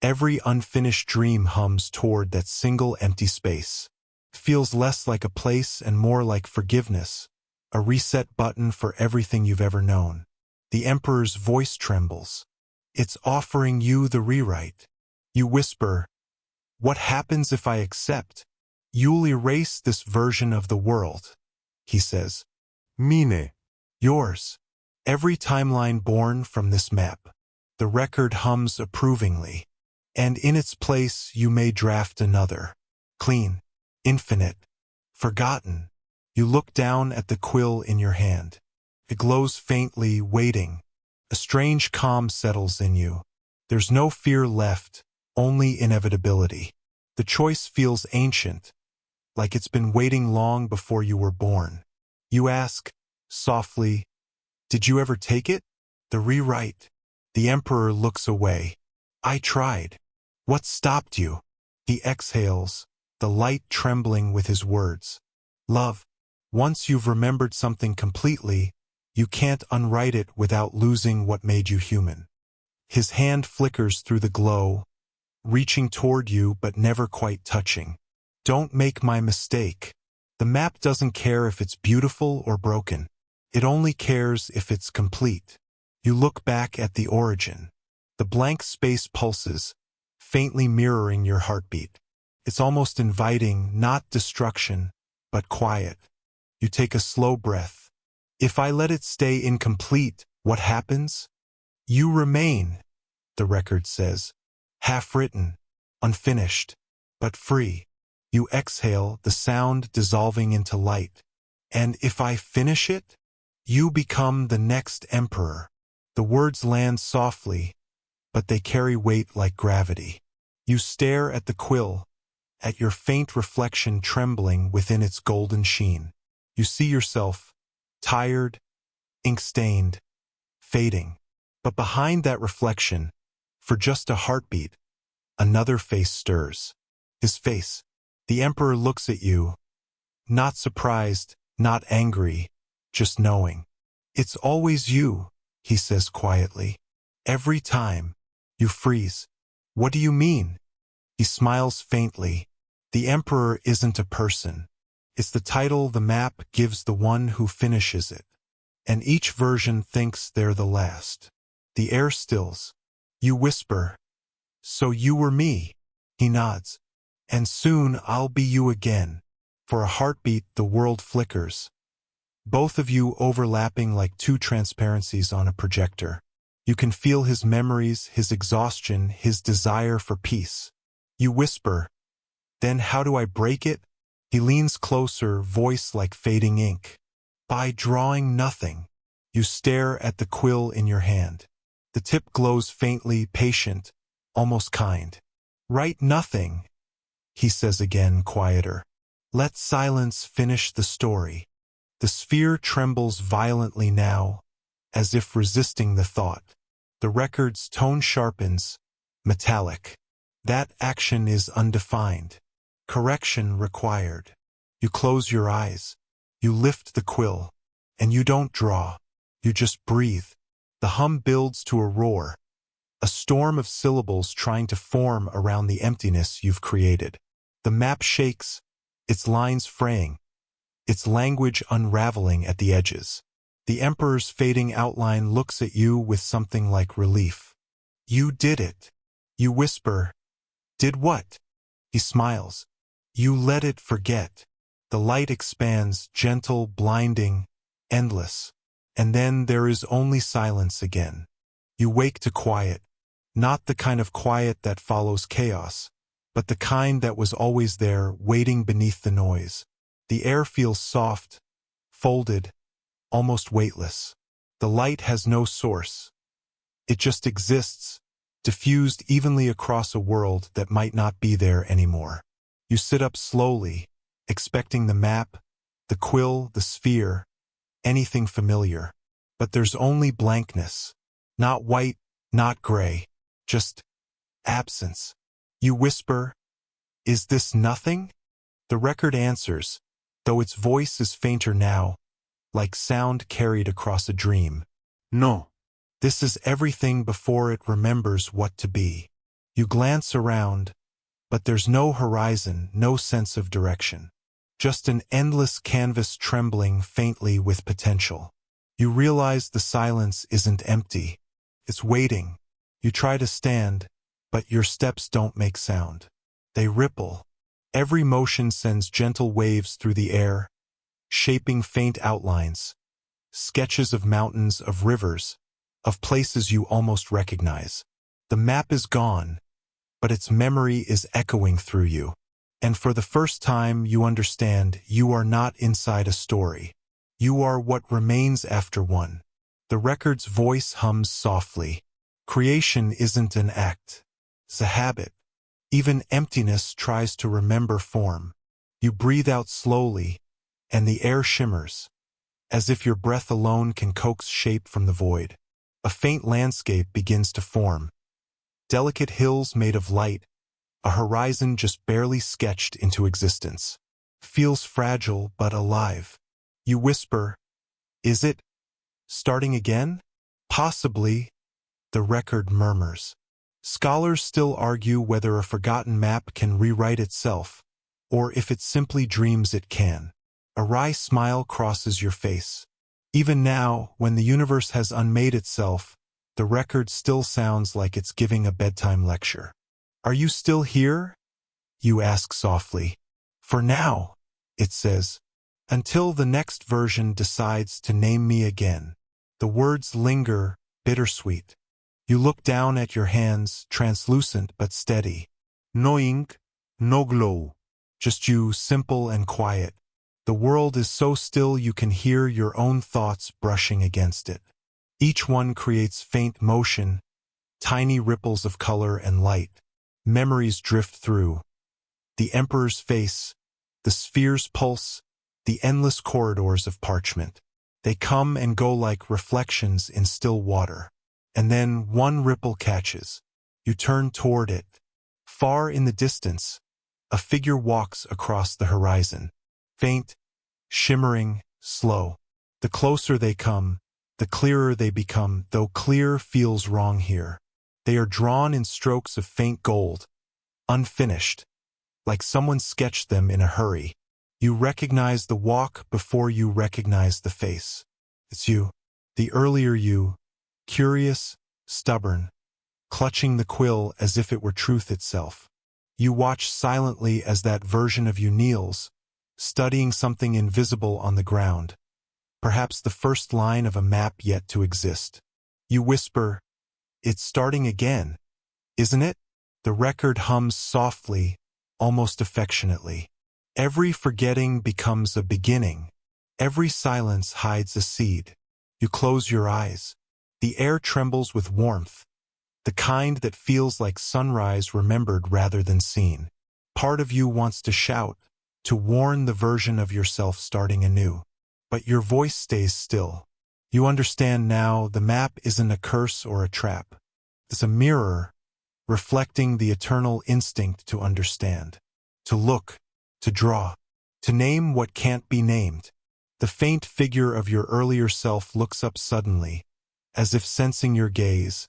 A: every unfinished dream hums toward that single empty space. Feels less like a place and more like forgiveness, a reset button for everything you've ever known. The Emperor's voice trembles. It's offering you the rewrite. You whisper, "What happens if I accept?" "You'll erase this version of the world," he says. "Mine." Yours. Every timeline born from this map. The record hums approvingly. And in its place you may draft another. Clean. Infinite. Forgotten. You look down at the quill in your hand. It glows faintly, waiting. A strange calm settles in you. There's no fear left, only inevitability. The choice feels ancient, like it's been waiting long before you were born. You ask, softly, "Did you ever take it?" The rewrite. The Emperor looks away. "I tried." "What stopped you?" He exhales, the light trembling with his words. "Love. Once you've remembered something completely, you can't unwrite it without losing what made you human." His hand flickers through the glow, reaching toward you but never quite touching. "Don't make my mistake. The map doesn't care if it's beautiful or broken. It only cares if it's complete." You look back at the origin. The blank space pulses, faintly mirroring your heartbeat. It's almost inviting, not destruction, but quiet. You take a slow breath. "If I let it stay incomplete, what happens?" "You remain," the record says. "Half-written, unfinished, but free." You exhale, the sound dissolving into light. "And if I finish it?" "You become the next Emperor." The words land softly, but they carry weight like gravity. You stare at the quill, at your faint reflection trembling within its golden sheen. You see yourself, tired, ink-stained, fading. But behind that reflection, for just a heartbeat, another face stirs. His face. The Emperor looks at you, not surprised, not angry, just knowing. "It's always you," he says quietly. Every time, you freeze. What do you mean? He smiles faintly. The Emperor isn't a person. It's the title the map gives the one who finishes it. And each version thinks they're the last. The air stills. You whisper, "So you were me." He nods. "And soon I'll be you again." For a heartbeat, the world flickers. Both of you overlapping like two transparencies on a projector. You can feel his memories, his exhaustion, his desire for peace. You whisper, "Then how do I break it?" He leans closer, voice like fading ink. "By drawing nothing." You stare at the quill in your hand. The tip glows faintly, patient, almost kind. "Write nothing," he says again, quieter. "Let silence finish the story." The sphere trembles violently now, as if resisting the thought. The record's tone sharpens, metallic. That action is undefined. Correction required. You close your eyes. You lift the quill. And you don't draw. You just breathe. The hum builds to a roar. A storm of syllables trying to form around the emptiness you've created. The map shakes, its lines fraying, its language unraveling at the edges. The Emperor's fading outline looks at you with something like relief. "You did it." You whisper, "Did what?" He smiles. "You let it forget." The light expands, gentle, blinding, endless. And then there is only silence again. You wake to quiet. Not the kind of quiet that follows chaos, but the kind that was always there, waiting beneath the noise. The air feels soft, folded, almost weightless. The light has no source. It just exists, diffused evenly across a world that might not be there anymore. You sit up slowly, expecting the map, the quill, the sphere, anything familiar. But there's only blankness. Not white, not gray, just absence. You whisper, "Is this nothing?" The record answers, though its voice is fainter now, like sound carried across a dream. "No. This is everything before it remembers what to be." You glance around, but there's no horizon, no sense of direction. Just an endless canvas trembling faintly with potential. You realize the silence isn't empty. It's waiting. You try to stand, but your steps don't make sound. They ripple. Every motion sends gentle waves through the air, shaping faint outlines, sketches of mountains, of rivers, of places you almost recognize. The map is gone, but its memory is echoing through you. And for the first time you understand you are not inside a story. You are what remains after one. The record's voice hums softly. Creation isn't an act. It's a habit. Even emptiness tries to remember form. You breathe out slowly, and the air shimmers, as if your breath alone can coax shape from the void. A faint landscape begins to form. Delicate hills made of light, a horizon just barely sketched into existence. Feels fragile but alive. You whisper, "Is it starting again?" "Possibly," the record murmurs. Scholars still argue whether a forgotten map can rewrite itself, or if it simply dreams it can. A wry smile crosses your face. Even now, when the universe has unmade itself, the record still sounds like it's giving a bedtime lecture. "Are you still here?" you ask softly. "For now," it says, "until the next version decides to name me again." The words linger, bittersweet. You look down at your hands, translucent but steady. No ink, no glow. Just you, simple and quiet. The world is so still you can hear your own thoughts brushing against it. Each one creates faint motion, tiny ripples of color and light. Memories drift through. The Emperor's face, the sphere's pulse, the endless corridors of parchment. They come and go like reflections in still water. And then one ripple catches. You turn toward it. Far in the distance, a figure walks across the horizon. Faint, shimmering, slow. The closer they come, the clearer they become, though clear feels wrong here. They are drawn in strokes of faint gold, unfinished, like someone sketched them in a hurry. You recognize the walk before you recognize the face. It's you, the earlier you, curious, stubborn, clutching the quill as if it were truth itself. You watch silently as that version of you kneels, studying something invisible on the ground, perhaps the first line of a map yet to exist. You whisper, "It's starting again, isn't it?" The record hums softly, almost affectionately. Every forgetting becomes a beginning. Every silence hides a seed. You close your eyes. The air trembles with warmth, the kind that feels like sunrise remembered rather than seen. Part of you wants to shout, to warn the version of yourself starting anew. But your voice stays still. You understand now the map isn't a curse or a trap. It's a mirror, reflecting the eternal instinct to understand, to look, to draw, to name what can't be named. The faint figure of your earlier self looks up suddenly, as if sensing your gaze,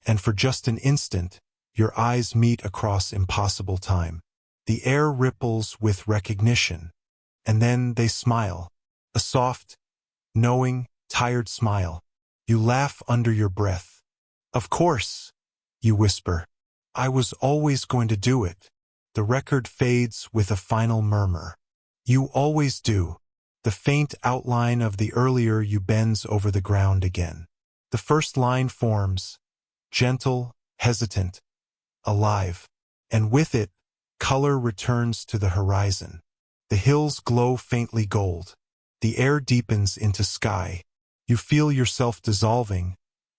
A: and for just an instant, your eyes meet across impossible time. The air ripples with recognition, and then they smile, a soft, knowing, tired smile. You laugh under your breath. "Of course," you whisper. "I was always going to do it." The record fades with a final murmur. "You always do." The faint outline of the earlier you bends over the ground again. The first line forms, gentle, hesitant, alive. And with it, color returns to the horizon. The hills glow faintly gold. The air deepens into sky. You feel yourself dissolving,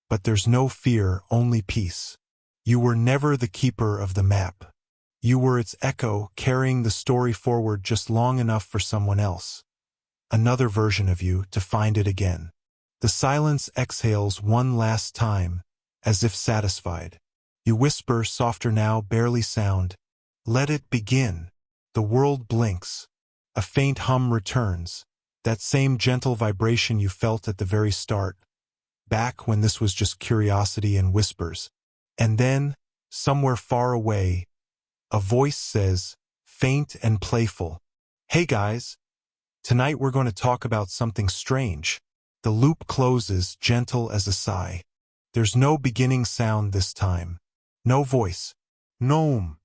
A: but there's no fear, only peace. You were never the keeper of the map. You were its echo, carrying the story forward just long enough for someone else, another version of you, to find it again. The silence exhales one last time, as if satisfied. You whisper, softer now, barely sound, "Let it begin." The world blinks. A faint hum returns, that same gentle vibration you felt at the very start, back when this was just curiosity and whispers. And then, somewhere far away, a voice says, faint and playful, "Hey guys, tonight we're going to talk about something strange." The loop closes, gentle as a sigh. There's no beginning sound this time. No voice. No.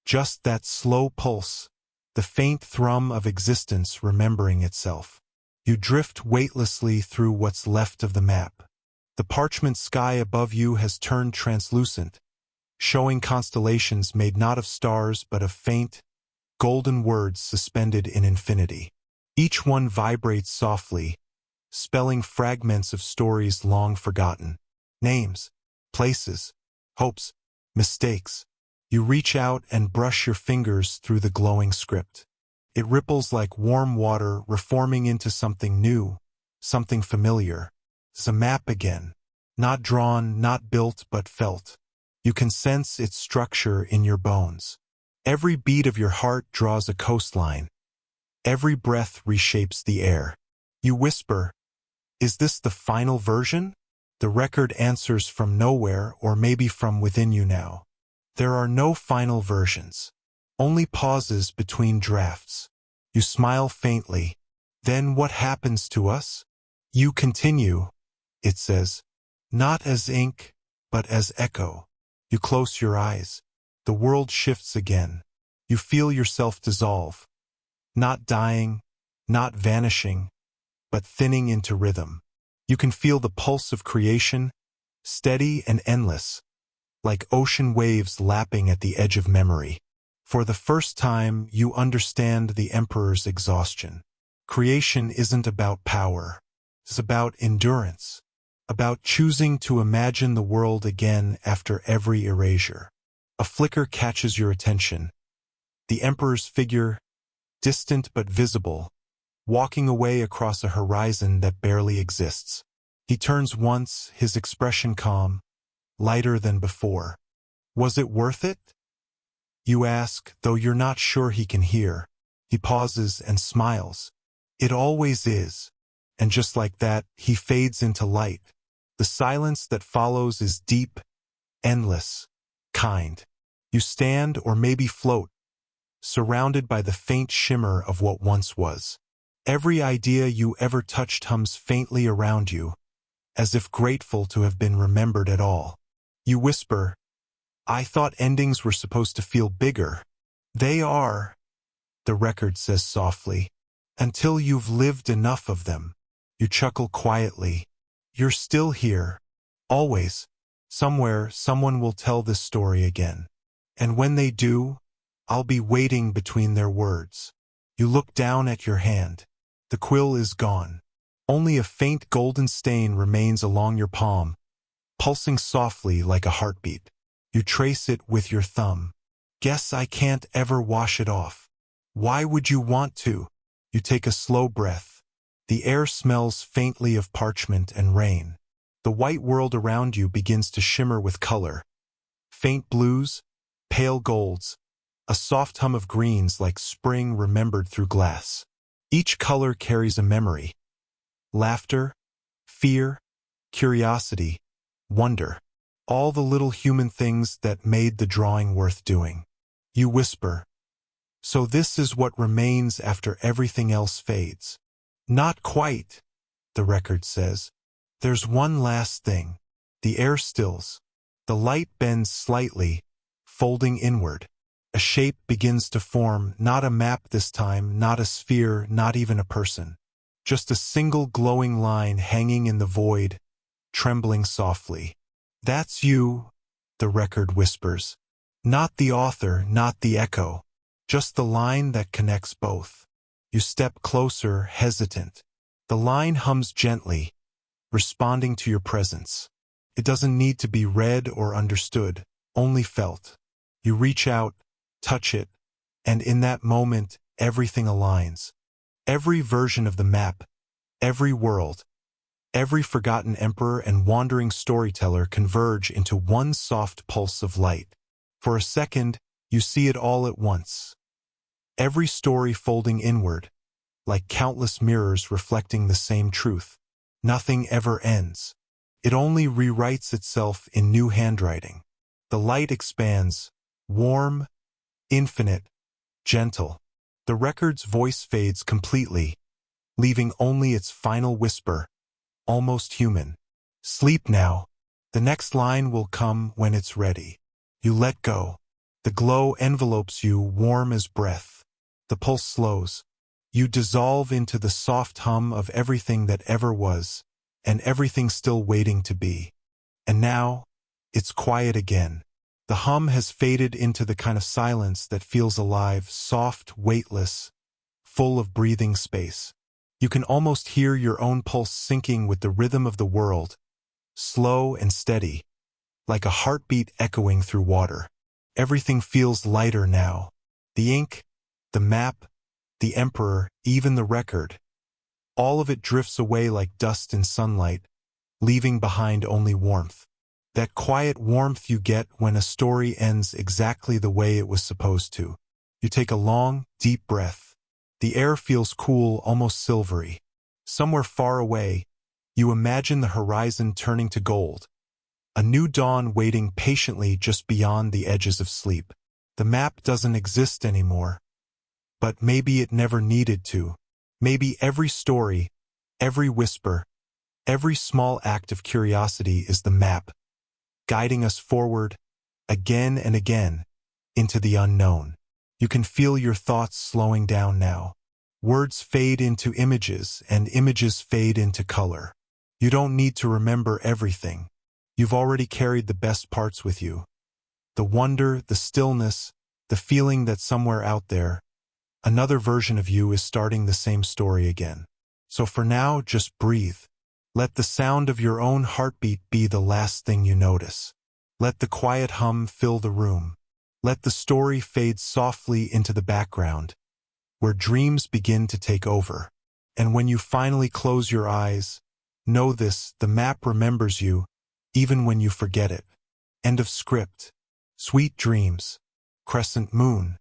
A: Just that slow pulse, the faint thrum of existence remembering itself. You drift weightlessly through what's left of the map. The parchment sky above you has turned translucent, showing constellations made not of stars but of faint, golden words suspended in infinity. Each one vibrates softly, spelling fragments of stories long forgotten. Names, places, hopes, mistakes. You reach out and brush your fingers through the glowing script. It ripples like warm water, reforming into something new, something familiar. It's a map again, not drawn, not built, but felt. You can sense its structure in your bones. Every beat of your heart draws a coastline. Every breath reshapes the air. You whisper, "Is this the final version?" The record answers from nowhere, or maybe from within you now. There are no final versions, only pauses between drafts. You smile faintly. "Then what happens to us?" "You continue," it says, "not as ink, but as echo." You close your eyes. The world shifts again. You feel yourself dissolve. Not dying, not vanishing, but thinning into rhythm. You can feel the pulse of creation, steady and endless, like ocean waves lapping at the edge of memory. For the first time, you understand the Emperor's exhaustion. Creation isn't about power. It's about endurance, about choosing to imagine the world again after every erasure. A flicker catches your attention. The Emperor's figure, distant but visible, walking away across a horizon that barely exists. He turns once, his expression calm, lighter than before. "Was it worth it?" you ask, though you're not sure he can hear. He pauses and smiles. "It always is." And just like that, he fades into light. The silence that follows is deep, endless, kind. You stand or maybe float, surrounded by the faint shimmer of what once was. Every idea you ever touched hums faintly around you, as if grateful to have been remembered at all. You whisper, "I thought endings were supposed to feel bigger." "They are," the record says softly, "until you've lived enough of them." You chuckle quietly. You're still here. Always. Somewhere, someone will tell this story again. And when they do, I'll be waiting between their words. You look down at your hand. The quill is gone. Only a faint golden stain remains along your palm, pulsing softly like a heartbeat. You trace it with your thumb. "Guess I can't ever wash it off." "Why would you want to?" You take a slow breath. The air smells faintly of parchment and rain. The white world around you begins to shimmer with color. Faint blues, pale golds, a soft hum of greens like spring remembered through glass. Each color carries a memory. Laughter, fear, curiosity, wonder. All the little human things that made the drawing worth doing. You whisper, "So this is what remains after everything else fades." "Not quite," the record says. "There's one last thing." The air stills. The light bends slightly, folding inward. A shape begins to form, not a map this time, not a sphere, not even a person. Just a single glowing line hanging in the void, trembling softly. "That's you," the record whispers. Not the author, not the echo, just the line that connects both. You step closer, hesitant. The line hums gently, responding to your presence. It doesn't need to be read or understood, only felt. You reach out, touch it, and in that moment, everything aligns. Every version of the map, every world, every forgotten emperor and wandering storyteller converge into one soft pulse of light. For a second, you see it all at once. Every story folding inward, like countless mirrors reflecting the same truth. Nothing ever ends. It only rewrites itself in new handwriting. The light expands, warm, infinite, gentle. The record's voice fades completely, leaving only its final whisper, almost human. "Sleep now. The next line will come when it's ready." You let go. The glow envelopes you, warm as breath. The pulse slows. You dissolve into the soft hum of everything that ever was, and everything still waiting to be. And now, it's quiet again. The hum has faded into the kind of silence that feels alive, soft, weightless, full of breathing space. You can almost hear your own pulse syncing with the rhythm of the world, slow and steady, like a heartbeat echoing through water. Everything feels lighter now. The ink, the map, the emperor, even the record. All of it drifts away like dust in sunlight, leaving behind only warmth. That quiet warmth you get when a story ends exactly the way it was supposed to. You take a long, deep breath. The air feels cool, almost silvery. Somewhere far away, you imagine the horizon turning to gold. A new dawn waiting patiently just beyond the edges of sleep. The map doesn't exist anymore. But maybe it never needed to. Maybe every story, every whisper, every small act of curiosity is the map, guiding us forward, again and again, into the unknown. You can feel your thoughts slowing down now. Words fade into images, and images fade into color. You don't need to remember everything. You've already carried the best parts with you. The wonder, the stillness, the feeling that somewhere out there, another version of you is starting the same story again. So for now, just breathe. Let the sound of your own heartbeat be the last thing you notice. Let the quiet hum fill the room. Let the story fade softly into the background, where dreams begin to take over. And when you finally close your eyes, know this, the map remembers you, even when you forget it. End of script. Sweet dreams. Crescent moon.